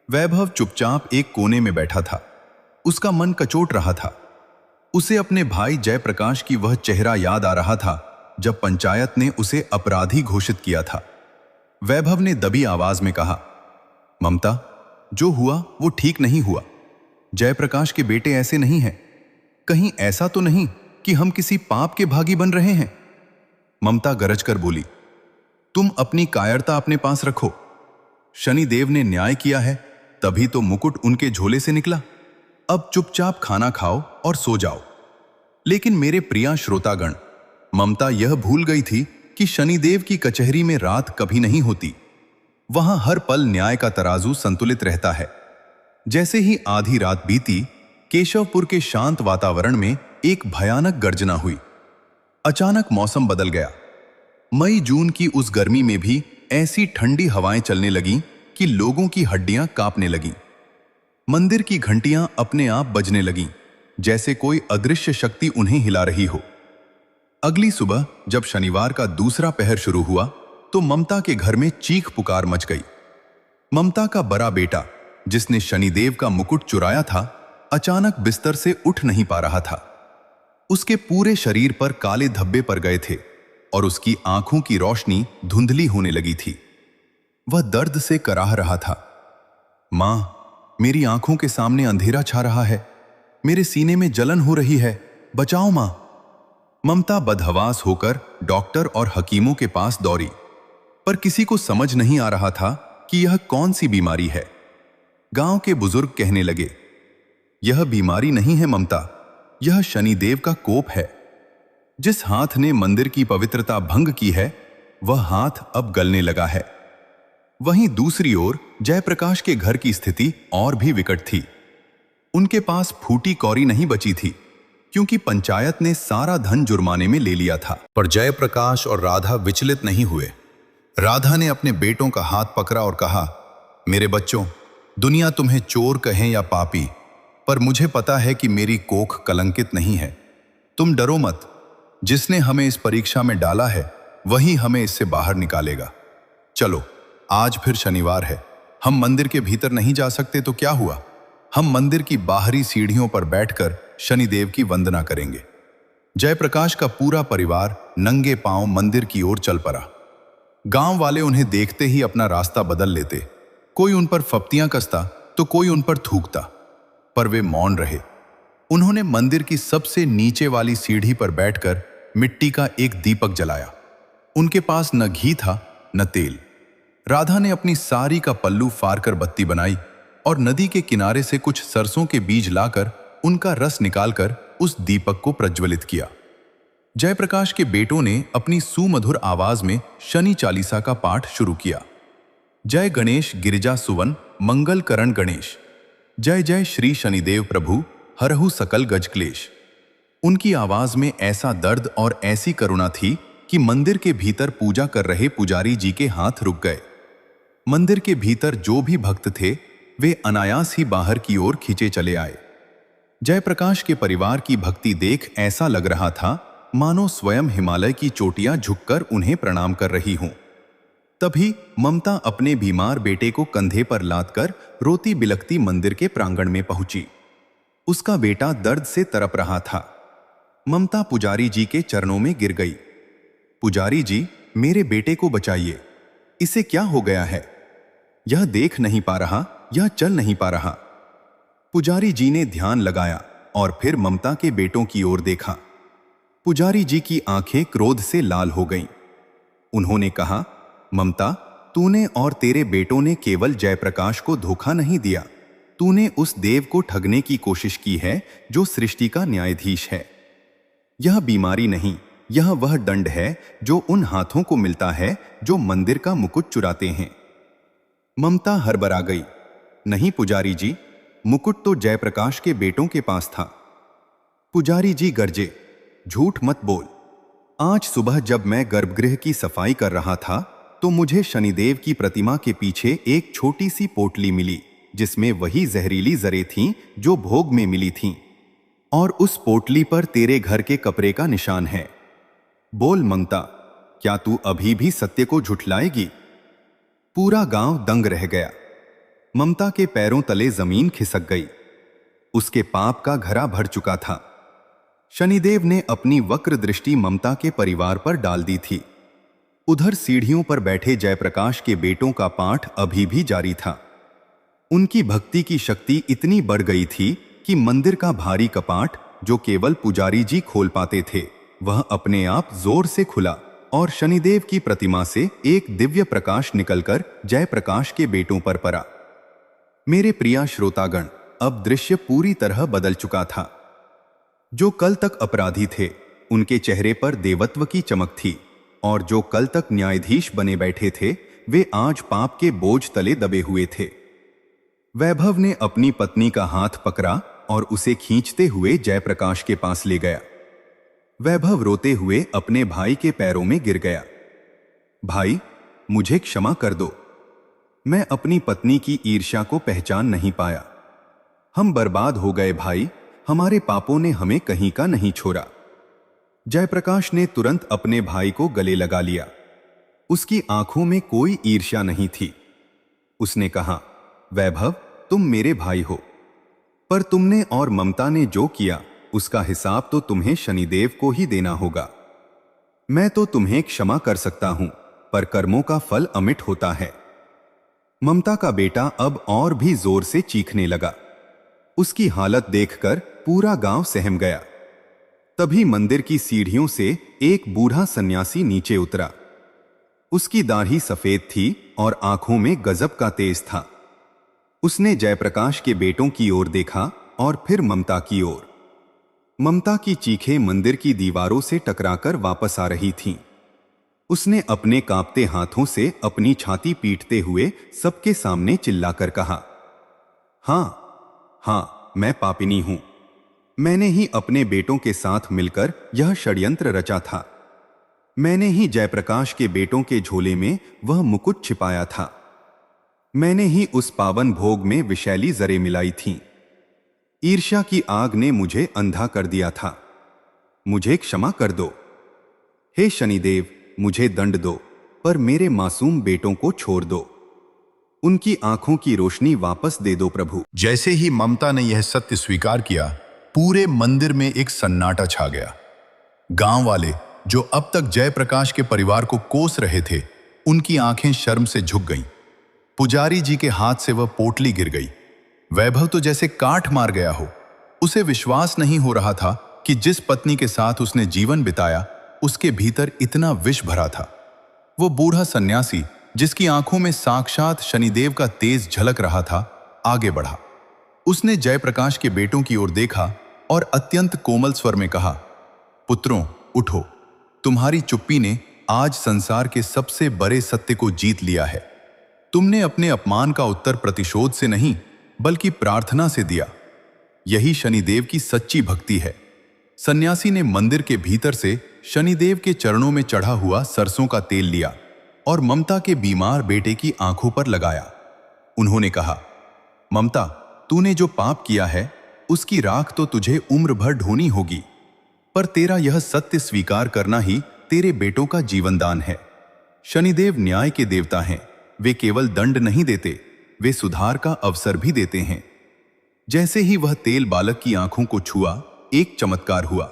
वैभव चुपचाप एक कोने में बैठा था। उसका मन कचोट रहा था। उसे अपने भाई जयप्रकाश की वह चेहरा याद आ रहा था जब पंचायत ने उसे अपराधी घोषित किया था। वैभव ने दबी आवाज में कहा, ममता, जो हुआ वो ठीक नहीं हुआ। जयप्रकाश के बेटे ऐसे नहीं हैं। कहीं ऐसा तो नहीं कि हम किसी पाप के भागी बन रहे हैं? ममता गरज कर बोली, तुम अपनी कायरता अपने पास रखो। शनिदेव ने न्याय किया है, तभी तो मुकुट उनके झोले से निकला। अब चुपचाप खाना खाओ और सो जाओ। लेकिन मेरे प्रिय श्रोतागण, ममता यह भूल गई थी कि शनिदेव की कचहरी में रात कभी नहीं होती। वहां हर पल न्याय का तराजू संतुलित रहता है। जैसे ही आधी रात बीती, केशवपुर के शांत वातावरण में एक भयानक गर्जना हुई। अचानक मौसम बदल गया। मई जून की उस गर्मी में भी ऐसी ठंडी हवाएं चलने लगीं कि लोगों की हड्डियां कांपने लगीं। मंदिर की घंटियां अपने आप बजने लगीं, जैसे कोई अदृश्य शक्ति उन्हें हिला रही हो। अगली सुबह जब शनिवार का दूसरा पहर शुरू हुआ तो ममता के घर में चीख पुकार मच गई। ममता का बड़ा बेटा, जिसने शनिदेव का मुकुट चुराया था, अचानक बिस्तर से उठ नहीं पा रहा था। उसके पूरे शरीर पर काले धब्बे पड़ गए थे और उसकी आंखों की रोशनी धुंधली होने लगी थी। वह दर्द से कराह रहा था। मां, मेरी आंखों के सामने अंधेरा छा रहा है, मेरे सीने में जलन हो रही है, बचाओ मां। ममता बदहवास होकर डॉक्टर और हकीमों के पास दौड़ी, पर किसी को समझ नहीं आ रहा था कि यह कौन सी बीमारी है। गांव के बुजुर्ग कहने लगे, यह बीमारी नहीं है ममता, यह शनिदेव का कोप है। जिस हाथ ने मंदिर की पवित्रता भंग की है, वह हाथ अब गलने लगा है। वहीं दूसरी ओर जयप्रकाश के घर की स्थिति और भी विकट थी। उनके पास फूटी कौड़ी नहीं बची थी, क्योंकि पंचायत ने सारा धन जुर्माने में ले लिया था। पर जयप्रकाश और राधा विचलित नहीं हुए। राधा ने अपने बेटों का हाथ पकड़ा और कहा, मेरे बच्चों, दुनिया तुम्हें चोर कहें या पापी, पर मुझे पता है कि मेरी कोख कलंकित नहीं है। तुम डरो मत, जिसने हमें इस परीक्षा में डाला है वही हमें इससे बाहर निकालेगा। चलो, आज फिर शनिवार है, हम मंदिर के भीतर नहीं जा सकते तो क्या हुआ, हम मंदिर की बाहरी सीढ़ियों पर बैठकर शनिदेव की वंदना करेंगे। जयप्रकाश का पूरा परिवार नंगे पांव मंदिर की ओर चल पड़ा। गांव वाले उन्हें देखते ही अपना रास्ता बदल लेते। कोई उन पर फप्तियां कसता तो कोई उन पर थूकता, पर वे मौन रहे। उन्होंने मंदिर की सबसे नीचे वाली सीढ़ी पर बैठकर मिट्टी का एक दीपक जलाया। उनके पास न घी था न तेल। राधा ने अपनी साड़ी का पल्लू फाड़कर बत्ती बनाई और नदी के किनारे से कुछ सरसों के बीज लाकर उनका रस निकालकर उस दीपक को प्रज्वलित किया। जयप्रकाश के बेटों ने अपनी सुमधुर आवाज में शनि चालीसा का पाठ शुरू किया। जय गणेश गिरिजा सुवन मंगल करण गणेश, जय जय श्री शनिदेव प्रभु हरहु सकल गज क्लेश। उनकी आवाज में ऐसा दर्द और ऐसी करुणा थी कि मंदिर के भीतर पूजा कर रहे पुजारी जी के हाथ रुक गए। मंदिर के भीतर जो भी भक्त थे वे अनायास ही बाहर की ओर खींचे चले आए। जयप्रकाश के परिवार की भक्ति देख ऐसा लग रहा था मानो स्वयं हिमालय की चोटियां झुककर उन्हें प्रणाम कर रही हों। तभी ममता अपने बीमार बेटे को कंधे पर लादकर रोती बिलखती मंदिर के प्रांगण में पहुंची। उसका बेटा दर्द से तड़प रहा था। ममता पुजारी जी के चरणों में गिर गई। पुजारी जी, मेरे बेटे को बचाइए, इसे क्या हो गया है? यह देख नहीं पा रहा, यह चल नहीं पा रहा। पुजारी जी ने ध्यान लगाया और फिर ममता के बेटों की ओर देखा। पुजारी जी की आंखें क्रोध से लाल हो गईं। उन्होंने कहा, ममता, तूने और तेरे बेटों ने केवल जयप्रकाश को धोखा नहीं दिया, तूने उस देव को ठगने की कोशिश की है जो सृष्टि का न्यायाधीश है। यह बीमारी नहीं, यह वह दंड है जो उन हाथों को मिलता है जो मंदिर का मुकुट चुराते हैं। ममता हड़बड़ा गई। नहीं पुजारी जी, मुकुट तो जयप्रकाश के बेटों के पास था। पुजारी जी गरजे, झूठ मत बोल। आज सुबह जब मैं गर्भगृह की सफाई कर रहा था तो मुझे शनिदेव की प्रतिमा के पीछे एक छोटी सी पोटली मिली जिसमें वही जहरीली जरें थीं जो भोग में मिली थीं, और उस पोटली पर तेरे घर के कपड़े का निशान है। बोल ममता, क्या तू अभी भी सत्य को झुठलाएगी? पूरा गांव दंग रह गया। ममता के पैरों तले जमीन खिसक गई। उसके पाप का घड़ा भर चुका था। शनिदेव ने अपनी वक्र दृष्टि ममता के परिवार पर डाल दी थी। उधर सीढ़ियों पर बैठे जयप्रकाश के बेटों का पाठ अभी भी जारी था। उनकी भक्ति की शक्ति इतनी बढ़ गई थी कि मंदिर का भारी कपाट जो केवल पुजारी जी खोल पाते थे वह अपने आप जोर से खुला और शनिदेव की प्रतिमा से एक दिव्य प्रकाश निकलकर जयप्रकाश के बेटों पर पड़ा। मेरे प्रिय श्रोतागण, अब दृश्य पूरी तरह बदल चुका था। जो कल तक अपराधी थे उनके चेहरे पर देवत्व की चमक थी, और जो कल तक न्यायाधीश बने बैठे थे वे आज पाप के बोझ तले दबे हुए थे। वैभव ने अपनी पत्नी का हाथ पकड़ा और उसे खींचते हुए जयप्रकाश के पास ले गया। वैभव रोते हुए अपने भाई के पैरों में गिर गया। भाई, मुझे क्षमा कर दो। मैं अपनी पत्नी की ईर्ष्या को पहचान नहीं पाया। हम बर्बाद हो गए भाई, हमारे पापों ने हमें कहीं का नहीं छोड़ा। जयप्रकाश ने तुरंत अपने भाई को गले लगा लिया। उसकी आंखों में कोई ईर्ष्या नहीं थी। उसने कहा, वैभव, तुम मेरे भाई हो। पर तुमने और ममता ने जो किया उसका हिसाब तो तुम्हें शनिदेव को ही देना होगा। मैं तो तुम्हें क्षमा कर सकता हूं, पर कर्मों का फल अमिट होता है। ममता का बेटा अब और भी जोर से चीखने लगा। उसकी हालत देखकर पूरा गांव सहम गया। तभी मंदिर की सीढ़ियों से एक बूढ़ा सन्यासी नीचे उतरा। उसकी दाढ़ी सफेद थी और आंखों में गजब का तेज था। उसने जयप्रकाश के बेटों की ओर देखा और फिर ममता की ओर। ममता की चीखें मंदिर की दीवारों से टकराकर वापस आ रही थीं। उसने अपने कांपते हाथों से अपनी छाती पीटते हुए सबके सामने चिल्लाकर कहा, हाँ, मैं पापिनी हूं। मैंने ही अपने बेटों के साथ मिलकर यह षड्यंत्र रचा था। मैंने ही जयप्रकाश के बेटों के झोले में वह मुकुट छिपाया था। मैंने ही उस पावन भोग में विषैली जरें मिलाई थीं। ईर्ष्या की आग ने मुझे अंधा कर दिया था। मुझे क्षमा कर दो। हे शनिदेव, मुझे दंड दो, पर मेरे मासूम बेटों को छोड़ दो। उनकी आंखों की रोशनी वापस दे दो प्रभु। जैसे ही ममता ने यह सत्य स्वीकार किया, पूरे मंदिर में एक सन्नाटा छा गया। गांव वाले जो अब तक जयप्रकाश के परिवार को कोस रहे थे, उनकी आंखें शर्म से झुक गईं। पुजारी जी के हाथ से वह पोटली गिर गई। वैभव तो जैसे काठ मार गया हो। उसे विश्वास नहीं हो रहा था कि जिस पत्नी के साथ उसने जीवन बिताया, उसके भीतर इतना विष भरा था। वो बूढ़ा सन्यासी, जिसकी आंखों में साक्षात शनिदेव का तेज झलक रहा था, आगे बढ़ा। उसने जयप्रकाश के बेटों की ओर देखा और अत्यंत कोमल स्वर में कहा, पुत्रों, उठो। तुम्हारी चुप्पी ने आज संसार के सबसे बड़े सत्य को जीत लिया है। तुमने अपने अपमान का उत्तर प्रतिशोध से नहीं, बल्कि प्रार्थना से दिया। यही शनिदेव की सच्ची भक्ति है। सन्यासी ने मंदिर के भीतर से शनिदेव के चरणों में चढ़ा हुआ सरसों का तेल लिया और ममता के बीमार बेटे की आंखों पर लगाया। उन्होंने कहा, ममता, तूने जो पाप किया है उसकी राख तो तुझे उम्र भर ढोनी होगी, पर तेरा यह सत्य स्वीकार करना ही तेरे बेटों का जीवनदान है। शनिदेव न्याय के देवता हैं। वे केवल दंड नहीं देते, वे सुधार का अवसर भी देते हैं। जैसे ही वह तेल बालक की आंखों को छुआ, एक चमत्कार हुआ।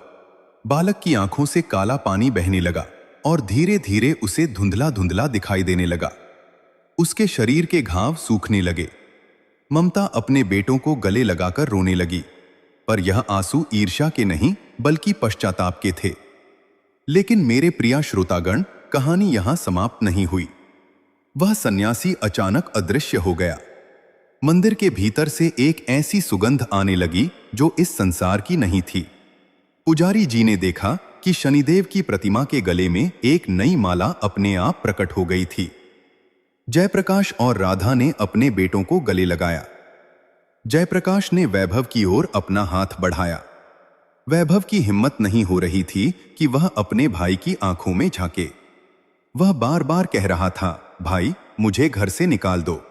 बालक की आंखों से काला पानी बहने लगा और धीरे धीरे उसे धुंधला धुंधला दिखाई देने लगा। उसके शरीर के घाव सूखने लगे। ममता अपने बेटों को गले लगाकर रोने लगी, पर यह आंसू ईर्ष्या के नहीं बल्कि पश्चाताप के थे। लेकिन मेरे प्रिय श्रोतागण, कहानी यहां समाप्त नहीं हुई। वह सन्यासी अचानक अदृश्य हो गया। मंदिर के भीतर से एक ऐसी सुगंध आने लगी जो इस संसार की नहीं थी। पुजारी जी ने देखा कि शनिदेव की प्रतिमा के गले में एक नई माला अपने आप प्रकट हो गई थी। जयप्रकाश और राधा ने अपने बेटों को गले लगाया। जयप्रकाश ने वैभव की ओर अपना हाथ बढ़ाया। वैभव की हिम्मत नहीं हो रही थी कि वह अपने भाई की आंखों में झांके। वह बार बार कह रहा था, भाई, मुझे घर से निकाल दो।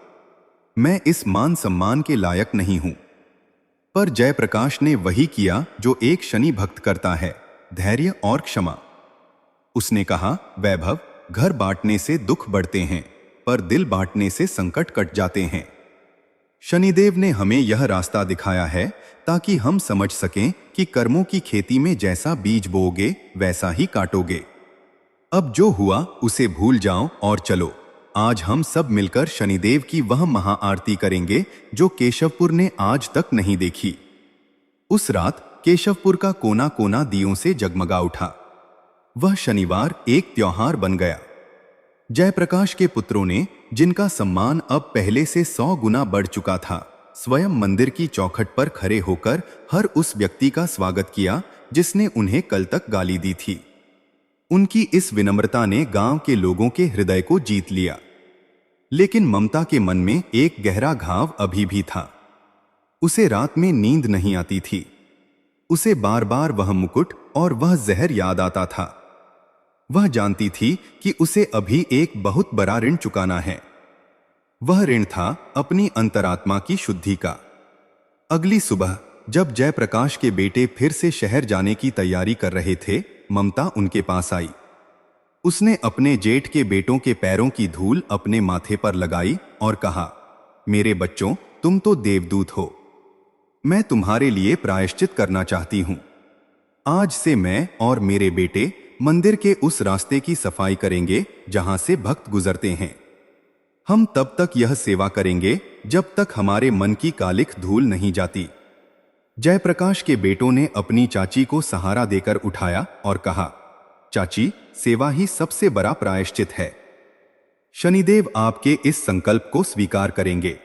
मैं इस मान सम्मान के लायक नहीं हूं। पर जयप्रकाश ने वही किया जो एक शनि भक्त करता है, धैर्य और क्षमा। उसने कहा, वैभव, घर बांटने से दुख बढ़ते हैं, पर दिल बांटने से संकट कट जाते हैं। शनिदेव ने हमें यह रास्ता दिखाया है ताकि हम समझ सकें कि कर्मों की खेती में जैसा बीज बोओगे वैसा ही काटोगे। अब जो हुआ उसे भूल जाओ और चलो। आज हम सब मिलकर शनिदेव की वह महाआरती करेंगे जो केशवपुर ने आज तक नहीं देखी। उस रात केशवपुर का कोना कोना दियों से जगमगा उठा। वह शनिवार एक त्योहार बन गया। जयप्रकाश के पुत्रों ने, जिनका सम्मान अब पहले से 100 गुना बढ़ चुका था, स्वयं मंदिर की चौखट पर खड़े होकर हर उस व्यक्ति का स्वागत किया जिसने उन्हें कल तक गाली दी थी। उनकी इस विनम्रता ने गांव के लोगों के हृदय को जीत लिया। लेकिन ममता के मन में एक गहरा घाव अभी भी था। उसे रात में नींद नहीं आती थी। उसे बार बार वह मुकुट और वह जहर याद आता था। वह जानती थी कि उसे अभी एक बहुत बड़ा ऋण चुकाना है। वह ऋण था अपनी अंतरात्मा की शुद्धि का। अगली सुबह जब जयप्रकाश के बेटे फिर से शहर जाने की तैयारी कर रहे थे, ममता उनके पास आई। उसने अपने जेठ के बेटों के पैरों की धूल अपने माथे पर लगाई और कहा, मेरे बच्चों, तुम तो देवदूत हो। मैं तुम्हारे लिए प्रायश्चित करना चाहती हूं। आज से मैं और मेरे बेटे मंदिर के उस रास्ते की सफाई करेंगे जहां से भक्त गुजरते हैं। हम तब तक यह सेवा करेंगे जब तक हमारे मन की कालिख धूल नहीं जाती। जयप्रकाश के बेटों ने अपनी चाची को सहारा देकर उठाया और कहा, चाची, सेवा ही सबसे बड़ा प्रायश्चित है। शनिदेव आपके इस संकल्प को स्वीकार करेंगे।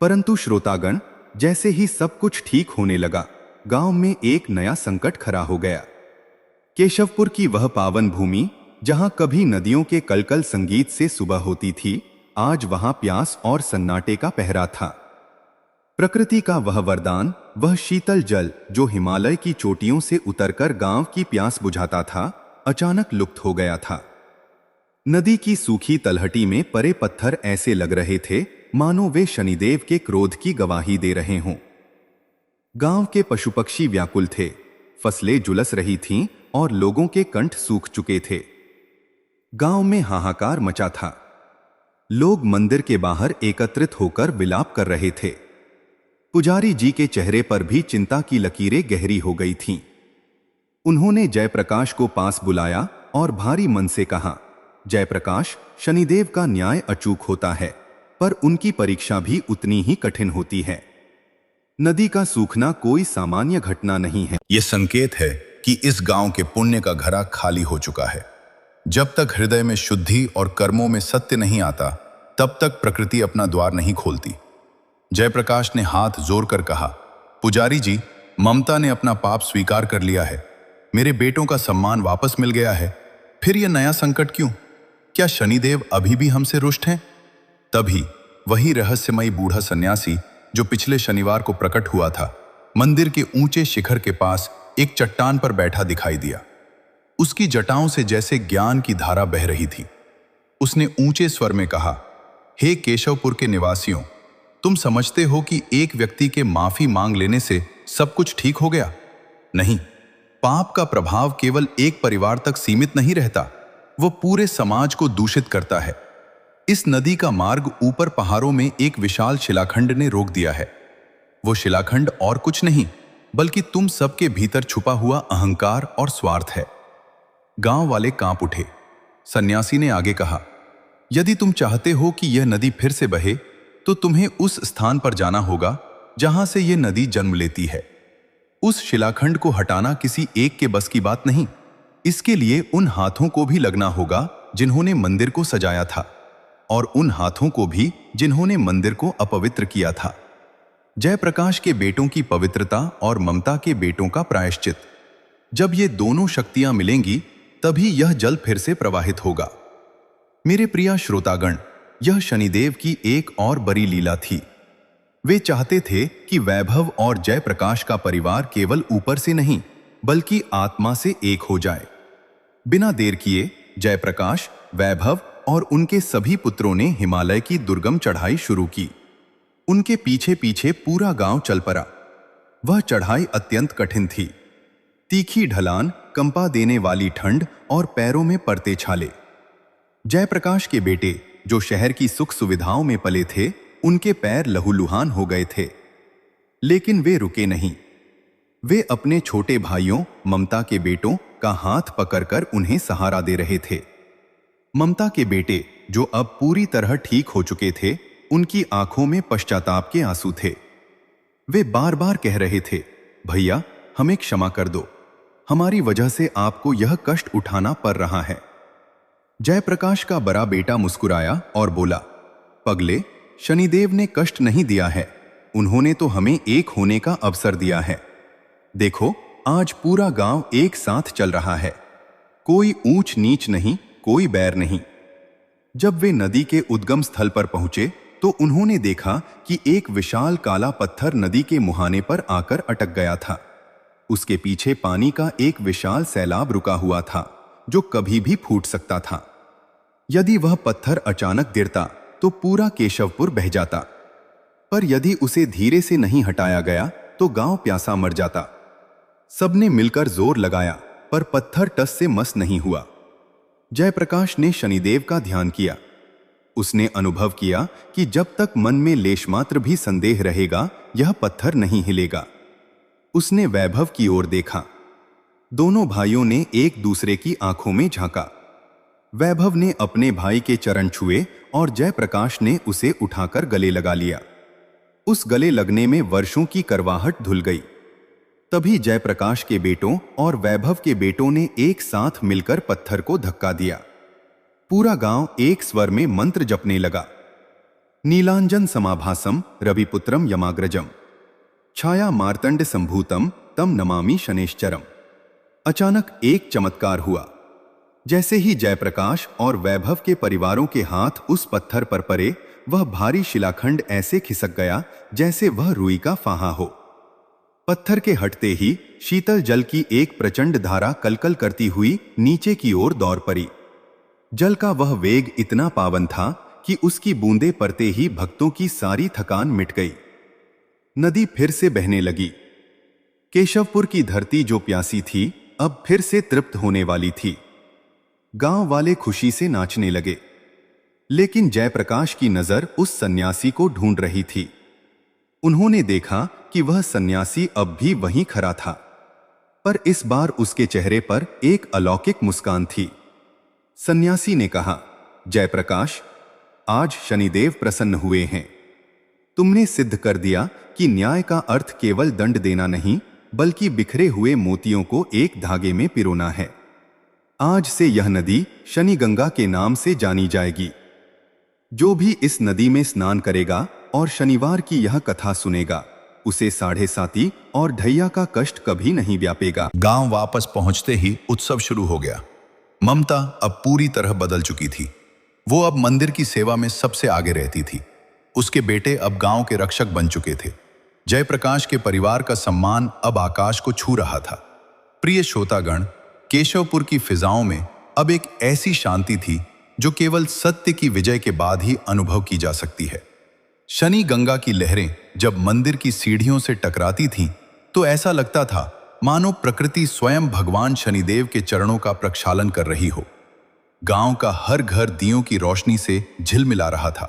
परंतु श्रोतागण, जैसे ही सब कुछ ठीक होने लगा, गांव में एक नया संकट खड़ा हो गया। केशवपुर की वह पावन भूमि जहां कभी नदियों के कलकल संगीत से सुबह होती थी, आज वहां प्यास और सन्नाटे का पहरा था। प्रकृति का वह वरदान, वह शीतल जल जो हिमालय की चोटियों से उतरकर गांव की प्यास बुझाता था, अचानक लुप्त हो गया था। नदी की सूखी तलहटी में परे पत्थर ऐसे लग रहे थे मानो वे शनिदेव के क्रोध की गवाही दे रहे हों। गांव के पशु पक्षी व्याकुल थे, फसलें झुलस रही थीं और लोगों के कंठ सूख चुके थे। गांव में हाहाकार मचा था। लोग मंदिर के बाहर एकत्रित होकर विलाप कर रहे थे। पुजारी जी के चेहरे पर भी चिंता की लकीरें गहरी हो गई थीं। उन्होंने जयप्रकाश को पास बुलाया और भारी मन से कहा, जयप्रकाश, शनिदेव का न्याय अचूक होता है, पर उनकी परीक्षा भी उतनी ही कठिन होती है। नदी का सूखना कोई सामान्य घटना नहीं है। यह संकेत है कि इस गांव के पुण्य का घड़ा खाली हो चुका है। जब तक हृदय में शुद्धि और कर्मों में सत्य नहीं आता, तब तक प्रकृति अपना द्वार नहीं खोलती। जयप्रकाश ने हाथ जोड़ कर कहा, पुजारी जी, ममता ने अपना पाप स्वीकार कर लिया है। मेरे बेटों का सम्मान वापस मिल गया है। फिर यह नया संकट क्यों? क्या शनिदेव अभी भी हमसे रुष्ट हैं? तभी वही रहस्यमयी बूढ़ा सन्यासी जो पिछले शनिवार को प्रकट हुआ था, मंदिर के ऊंचे शिखर के पास एक चट्टान पर बैठा दिखाई दिया। उसकी जटाओं से जैसे ज्ञान की धारा बह रही थी। उसने ऊंचे स्वर में कहा, हे केशवपुर के निवासियों, तुम समझते हो कि एक व्यक्ति के माफी मांग लेने से सब कुछ ठीक हो गया? नहीं, पाप का प्रभाव केवल एक परिवार तक सीमित नहीं रहता, वो पूरे समाज को दूषित करता है। इस नदी का मार्ग ऊपर पहाड़ों में एक विशाल शिलाखंड ने रोक दिया है। वो शिलाखंड और कुछ नहीं, बल्कि तुम सबके भीतर छुपा हुआ अहंकार और स्वार्थ है। गांव वाले कांप उठे। सन्यासी ने आगे कहा, यदि तुम चाहते हो कि यह नदी फिर से बहे, तो तुम्हें उस स्थान पर जाना होगा जहां से यह नदी जन्म लेती है। उस शिलाखंड को हटाना किसी एक के बस की बात नहीं। इसके लिए उन हाथों को भी लगना होगा जिन्होंने मंदिर को सजाया था, और उन हाथों को भी जिन्होंने मंदिर को अपवित्र किया था। जयप्रकाश के बेटों की पवित्रता और ममता के बेटों का प्रायश्चित। जब ये दोनों शक्तियां मिलेंगी, तभी यह जल फिर से प्रवाहित होगा। मेरे प्रिय श्रोतागण, यह शनिदेव की एक और बड़ी लीला थी। वे चाहते थे कि वैभव और जयप्रकाश का परिवार केवल ऊपर से नहीं, बल्कि आत्मा से एक हो जाए। बिना देर किए जयप्रकाश, वैभव और उनके सभी पुत्रों ने हिमालय की दुर्गम चढ़ाई शुरू की। उनके पीछे पीछे पूरा गांव चल पड़ा। वह चढ़ाई अत्यंत कठिन थी। तीखी ढलान, कंपा देने वाली ठंड और पैरों में पड़ते छाले। जयप्रकाश के बेटे, जो शहर की सुख सुविधाओं में पले थे, उनके पैर लहूलुहान हो गए थे। लेकिन वे रुके नहीं। वे अपने छोटे भाइयों, ममता के बेटों का हाथ पकड़कर उन्हें सहारा दे रहे थे। ममता के बेटे, जो अब पूरी तरह ठीक हो चुके थे, उनकी आंखों में पश्चाताप के आंसू थे। वे बार बार कह रहे थे, भैया, हमें क्षमा कर दो, हमारी वजह से आपको यह कष्ट उठाना पड़ रहा है। जयप्रकाश का बड़ा बेटा मुस्कुराया और बोला, पगले, शनिदेव ने कष्ट नहीं दिया है, उन्होंने तो हमें एक होने का अवसर दिया है। देखो, आज पूरा गांव एक साथ चल रहा है। कोई ऊंच नीच नहीं, कोई बैर नहीं। जब वे नदी के उद्गम स्थल पर पहुंचे, तो उन्होंने देखा कि एक विशाल काला पत्थर नदी के मुहाने पर आकर अटक गया था। उसके पीछे पानी का एक विशाल सैलाब रुका हुआ था, जो कभी भी फूट सकता था। यदि वह पत्थर अचानक गिरता तो पूरा केशवपुर बह जाता, पर यदि उसे धीरे से नहीं हटाया गया तो गांव प्यासा मर जाता। सबने मिलकर जोर लगाया, पर पत्थर टस से मस नहीं हुआ। जयप्रकाश ने शनिदेव का ध्यान किया। उसने अनुभव किया कि जब तक मन में लेश मात्र भी संदेह रहेगा, यह पत्थर नहीं हिलेगा। उसने वैभव की ओर देखा। दोनों भाइयों ने एक दूसरे की आंखों में झांका। वैभव ने अपने भाई के चरण छुए और जयप्रकाश ने उसे उठाकर गले लगा लिया। उस गले लगने में वर्षों की करवाहट धुल गई। तभी जयप्रकाश के बेटों और वैभव के बेटों ने एक साथ मिलकर पत्थर को धक्का दिया। पूरा गांव एक स्वर में मंत्र जपने लगा। नीलांजन समाभासम रविपुत्रम यमाग्रजम छाया मार्तंड संभूतम तम नमामि शनेश्चरम। अचानक एक चमत्कार हुआ। जैसे ही जयप्रकाश और वैभव के परिवारों के हाथ उस पत्थर पर पड़े, वह भारी शिलाखंड ऐसे खिसक गया जैसे वह रुई का फाहा हो। पत्थर के हटते ही शीतल जल की एक प्रचंड धारा कलकल करती हुई नीचे की ओर दौड़ पड़ी। जल का वह वेग इतना पावन था कि उसकी बूंदें पड़ते ही भक्तों की सारी थकान मिट गई। नदी फिर से बहने लगी। केशवपुर की धरती जो प्यासी थी, अब फिर से तृप्त होने वाली थी। गांव वाले खुशी से नाचने लगे। लेकिन जयप्रकाश की नजर उस सन्यासी को ढूंढ रही थी। उन्होंने देखा कि वह सन्यासी अब भी वहीं खड़ा था, पर इस बार उसके चेहरे पर एक अलौकिक मुस्कान थी। सन्यासी ने कहा, जयप्रकाश, आज शनिदेव प्रसन्न हुए हैं। तुमने सिद्ध कर दिया कि न्याय का अर्थ केवल दंड देना नहीं, बल्कि बिखरे हुए मोतियों को एक धागे में पिरोना है। आज से यह नदी शनि गंगा के नाम से जानी जाएगी। जो भी इस नदी में स्नान करेगा और शनिवार की यह कथा सुनेगा, उसे साढ़े साती और ढैया का कष्ट कभी नहीं व्यापेगा। गांव वापस पहुंचते ही उत्सव शुरू हो गया। ममता अब पूरी तरह बदल चुकी थी। वो अब मंदिर की सेवा में सबसे आगे रहती थी। उसके बेटे अब गांव के रक्षक बन चुके थे। जयप्रकाश के परिवार का सम्मान अब आकाश को छू रहा था। प्रिय श्रोतागण, केशवपुर की फिजाओं में अब एक ऐसी शांति थी जो केवल सत्य की विजय के बाद ही अनुभव की जा सकती है। शनि गंगा की लहरें जब मंदिर की सीढ़ियों से टकराती थीं, तो ऐसा लगता था मानो प्रकृति स्वयं भगवान शनिदेव के चरणों का प्रक्षालन कर रही हो। गांव का हर घर दियों की रोशनी से झिलमिला रहा था,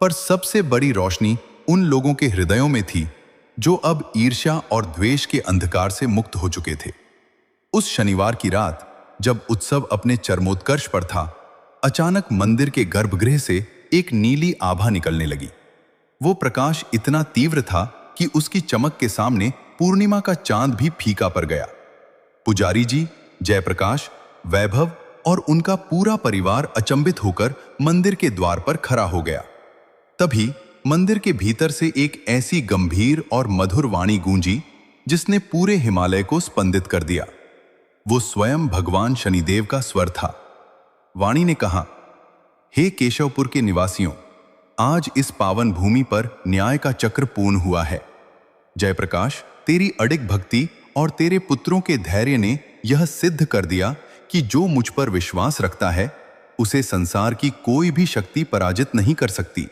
पर सबसे बड़ी रोशनी उन लोगों के हृदयों में थी जो अब ईर्ष्या और द्वेष के अंधकार से मुक्त हो चुके थे। उस शनिवार की रात जब उत्सव अपने चरमोत्कर्ष पर था, अचानक मंदिर के गर्भगृह से एक नीली आभा निकलने लगी। वो प्रकाश इतना तीव्र था कि उसकी चमक के सामने पूर्णिमा का चांद भी फीका पड़ गया। पुजारी जी, जयप्रकाश, वैभव और उनका पूरा परिवार अचंभित होकर मंदिर के द्वार पर खड़ा हो गया। तभी मंदिर के भीतर से एक ऐसी गंभीर और मधुर वाणी गूंजी जिसने पूरे हिमालय को स्पंदित कर दिया। वो स्वयं भगवान शनिदेव का स्वर था। वाणी ने कहा, हे केशवपुर के निवासियों, आज इस पावन भूमि पर न्याय का चक्र पूर्ण हुआ है। जयप्रकाश, तेरी अडिग भक्ति और तेरे पुत्रों के धैर्य ने यह सिद्ध कर दिया कि जो मुझ पर विश्वास रखता है, उसे संसार की कोई भी शक्ति पराजित नहीं कर सकती।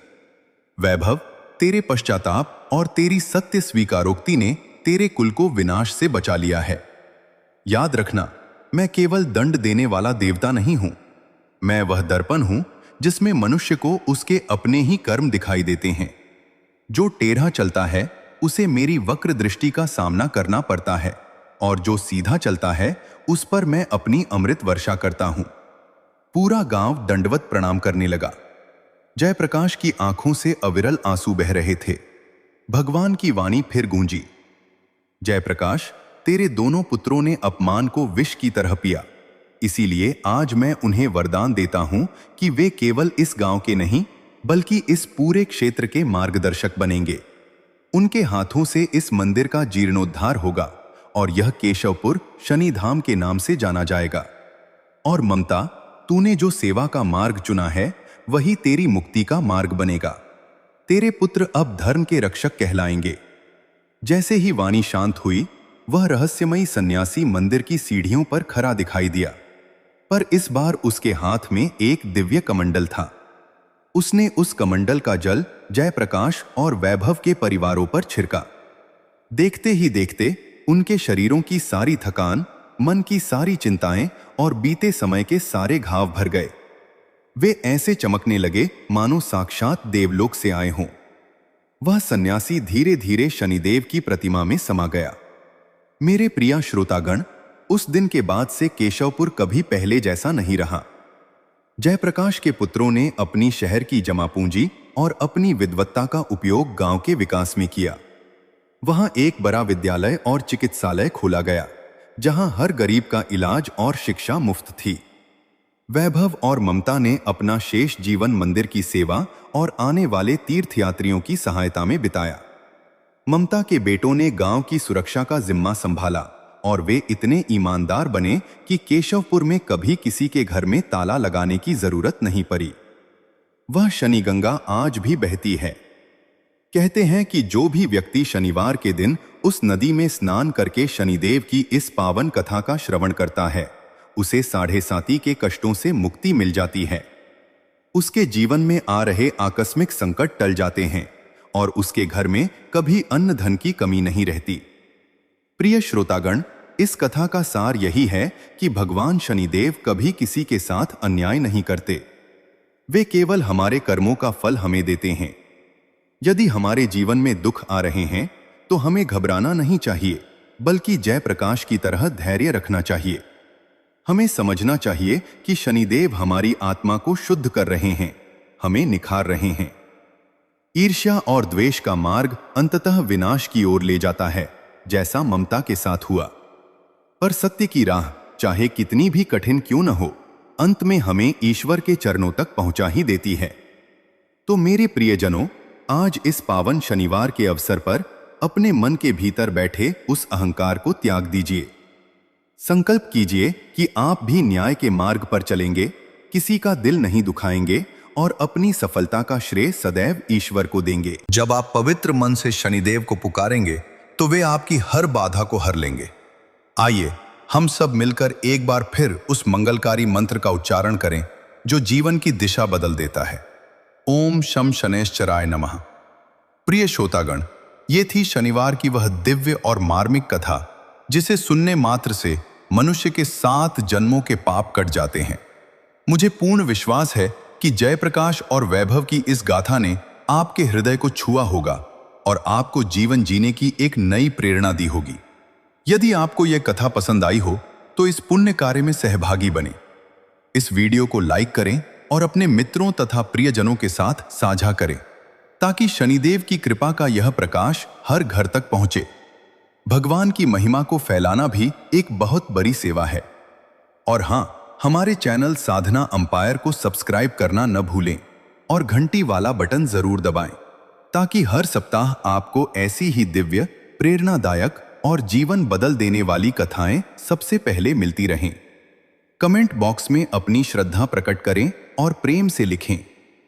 वैभव, तेरे पश्चाताप और तेरी सत्य स्वीकारोक्ति ने तेरे कुल को विनाश से बचा लिया है। याद रखना, मैं केवल दंड देने वाला देवता नहीं हूं। मैं वह दर्पण हूं जिसमें मनुष्य को उसके अपने ही कर्म दिखाई देते हैं। जो टेढ़ा चलता है उसे मेरी वक्र दृष्टि का सामना करना पड़ता है, और जो सीधा चलता है उस पर मैं अपनी अमृत वर्षा करता हूं। पूरा गांव दंडवत प्रणाम करने लगा। जयप्रकाश की आंखों से अविरल आंसू बह रहे थे। भगवान की वाणी फिर गूंजी, जयप्रकाश, तेरे दोनों पुत्रों ने अपमान को विष की तरह पिया। इसीलिए आज मैं उन्हें वरदान देता हूं कि वे केवल इस गांव के नहीं, बल्कि इस पूरे क्षेत्र के मार्गदर्शक बनेंगे। उनके हाथों से इस मंदिर का जीर्णोद्धार होगा और यह केशवपुर शनिधाम के नाम से जाना जाएगा। और ममता, तूने जो सेवा का मार्ग चुना है, वही तेरी मुक्ति का मार्ग बनेगा। तेरे पुत्र अब धर्म के रक्षक कहलाएंगे। जैसे ही वाणी शांत हुई, वह रहस्यमयी सन्यासी मंदिर की सीढ़ियों पर खड़ा दिखाई दिया, पर इस बार उसके हाथ में एक दिव्य कमंडल था। उसने उस कमंडल का जल जयप्रकाश और वैभव के परिवारों पर छिड़का। देखते ही देखते उनके शरीरों की सारी थकान, मन की सारी चिंताएं और बीते समय के सारे घाव भर गए। वे ऐसे चमकने लगे मानो साक्षात देवलोक से आए हों। वह सन्यासी धीरे धीरे शनिदेव की प्रतिमा में समा गया। मेरे प्रिय श्रोतागण, उस दिन के बाद से केशवपुर कभी पहले जैसा नहीं रहा। जयप्रकाश के पुत्रों ने अपनी शहर की जमा पूंजी और अपनी विद्वत्ता का उपयोग गांव के विकास में किया। वहां एक बड़ा विद्यालय और चिकित्सालय खोला गया, जहां हर गरीब का इलाज और शिक्षा मुफ्त थी। वैभव और ममता ने अपना शेष जीवन मंदिर की सेवा और आने वाले तीर्थयात्रियों की सहायता में बिताया। ममता के बेटों ने गांव की सुरक्षा का जिम्मा संभाला और वे इतने ईमानदार बने कि केशवपुर में कभी किसी के घर में ताला लगाने की जरूरत नहीं पड़ी। वह शनि गंगा आज भी बहती है। कहते हैं कि जो भी व्यक्ति शनिवार के दिन उस नदी में स्नान करके शनिदेव की इस पावन कथा का श्रवण करता है, उसे 7.5 के कष्टों से मुक्ति मिल जाती है। उसके जीवन में आ रहे आकस्मिक संकट टल जाते हैं और उसके घर में कभी अन्न धन की कमी नहीं रहती। प्रिय श्रोतागण, इस कथा का सार यही है कि भगवान शनिदेव कभी किसी के साथ अन्याय नहीं करते। वे केवल हमारे कर्मों का फल हमें देते हैं। यदि हमारे जीवन में दुख आ रहे हैं तो हमें घबराना नहीं चाहिए, बल्कि जयप्रकाश की तरह धैर्य रखना चाहिए। हमें समझना चाहिए कि शनिदेव हमारी आत्मा को शुद्ध कर रहे हैं, हमें निखार रहे हैं। ईर्ष्या और द्वेष का मार्ग अंततः विनाश की ओर ले जाता है, जैसा ममता के साथ हुआ। पर सत्य की राह चाहे कितनी भी कठिन क्यों न हो, अंत में हमें ईश्वर के चरणों तक पहुंचा ही देती है। तो मेरे प्रियजनों, आज इस पावन शनिवार के अवसर पर अपने मन के भीतर बैठे उस अहंकार को त्याग दीजिए। संकल्प कीजिए कि आप भी न्याय के मार्ग पर चलेंगे, किसी का दिल नहीं दुखाएंगे और अपनी सफलता का श्रेय सदैव ईश्वर को देंगे। जब आप पवित्र मन से शनिदेव को पुकारेंगे तो वे आपकी हर बाधा को हर लेंगे। आइए हम सब मिलकर एक बार फिर उस मंगलकारी मंत्र का उच्चारण करें जो जीवन की दिशा बदल देता है। ओम शम शनैश्चराय नमः। प्रिय श्रोतागण, ये थी शनिवार की वह दिव्य और मार्मिक कथा जिसे सुनने मात्र से मनुष्य के 7 जन्मों के पाप कट जाते हैं। मुझे पूर्ण विश्वास है कि जयप्रकाश और वैभव की इस गाथा ने आपके हृदय को छुआ होगा और आपको जीवन जीने की एक नई प्रेरणा दी होगी। यदि आपको यह कथा पसंद आई हो तो इस पुण्य कार्य में सहभागी बने। इस वीडियो को लाइक करें और अपने मित्रों तथा प्रियजनों के साथ साझा करें ताकि शनिदेव की कृपा का यह प्रकाश हर घर तक पहुंचे। भगवान की महिमा को फैलाना भी एक बहुत बड़ी सेवा है। और हाँ, हमारे चैनल साधना अंपायर को सब्सक्राइब करना न भूलें और घंटी वाला बटन जरूर दबाएं ताकि हर सप्ताह आपको ऐसी ही दिव्य, प्रेरणादायक और जीवन बदल देने वाली कथाएं सबसे पहले मिलती रहें। कमेंट बॉक्स में अपनी श्रद्धा प्रकट करें और प्रेम से लिखें,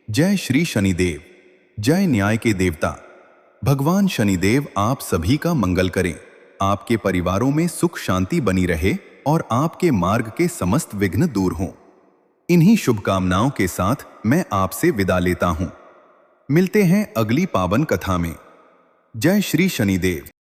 जय श्री शनिदेव, जय न्याय के देवता। भगवान शनिदेव आप सभी का मंगल करें, आपके परिवारों में सुख शांति बनी रहे और आपके मार्ग के समस्त विघ्न दूर हों। इन्हीं शुभकामनाओं के साथ मैं आपसे विदा लेता हूं। मिलते हैं अगली पावन कथा में। जय श्री शनिदेव।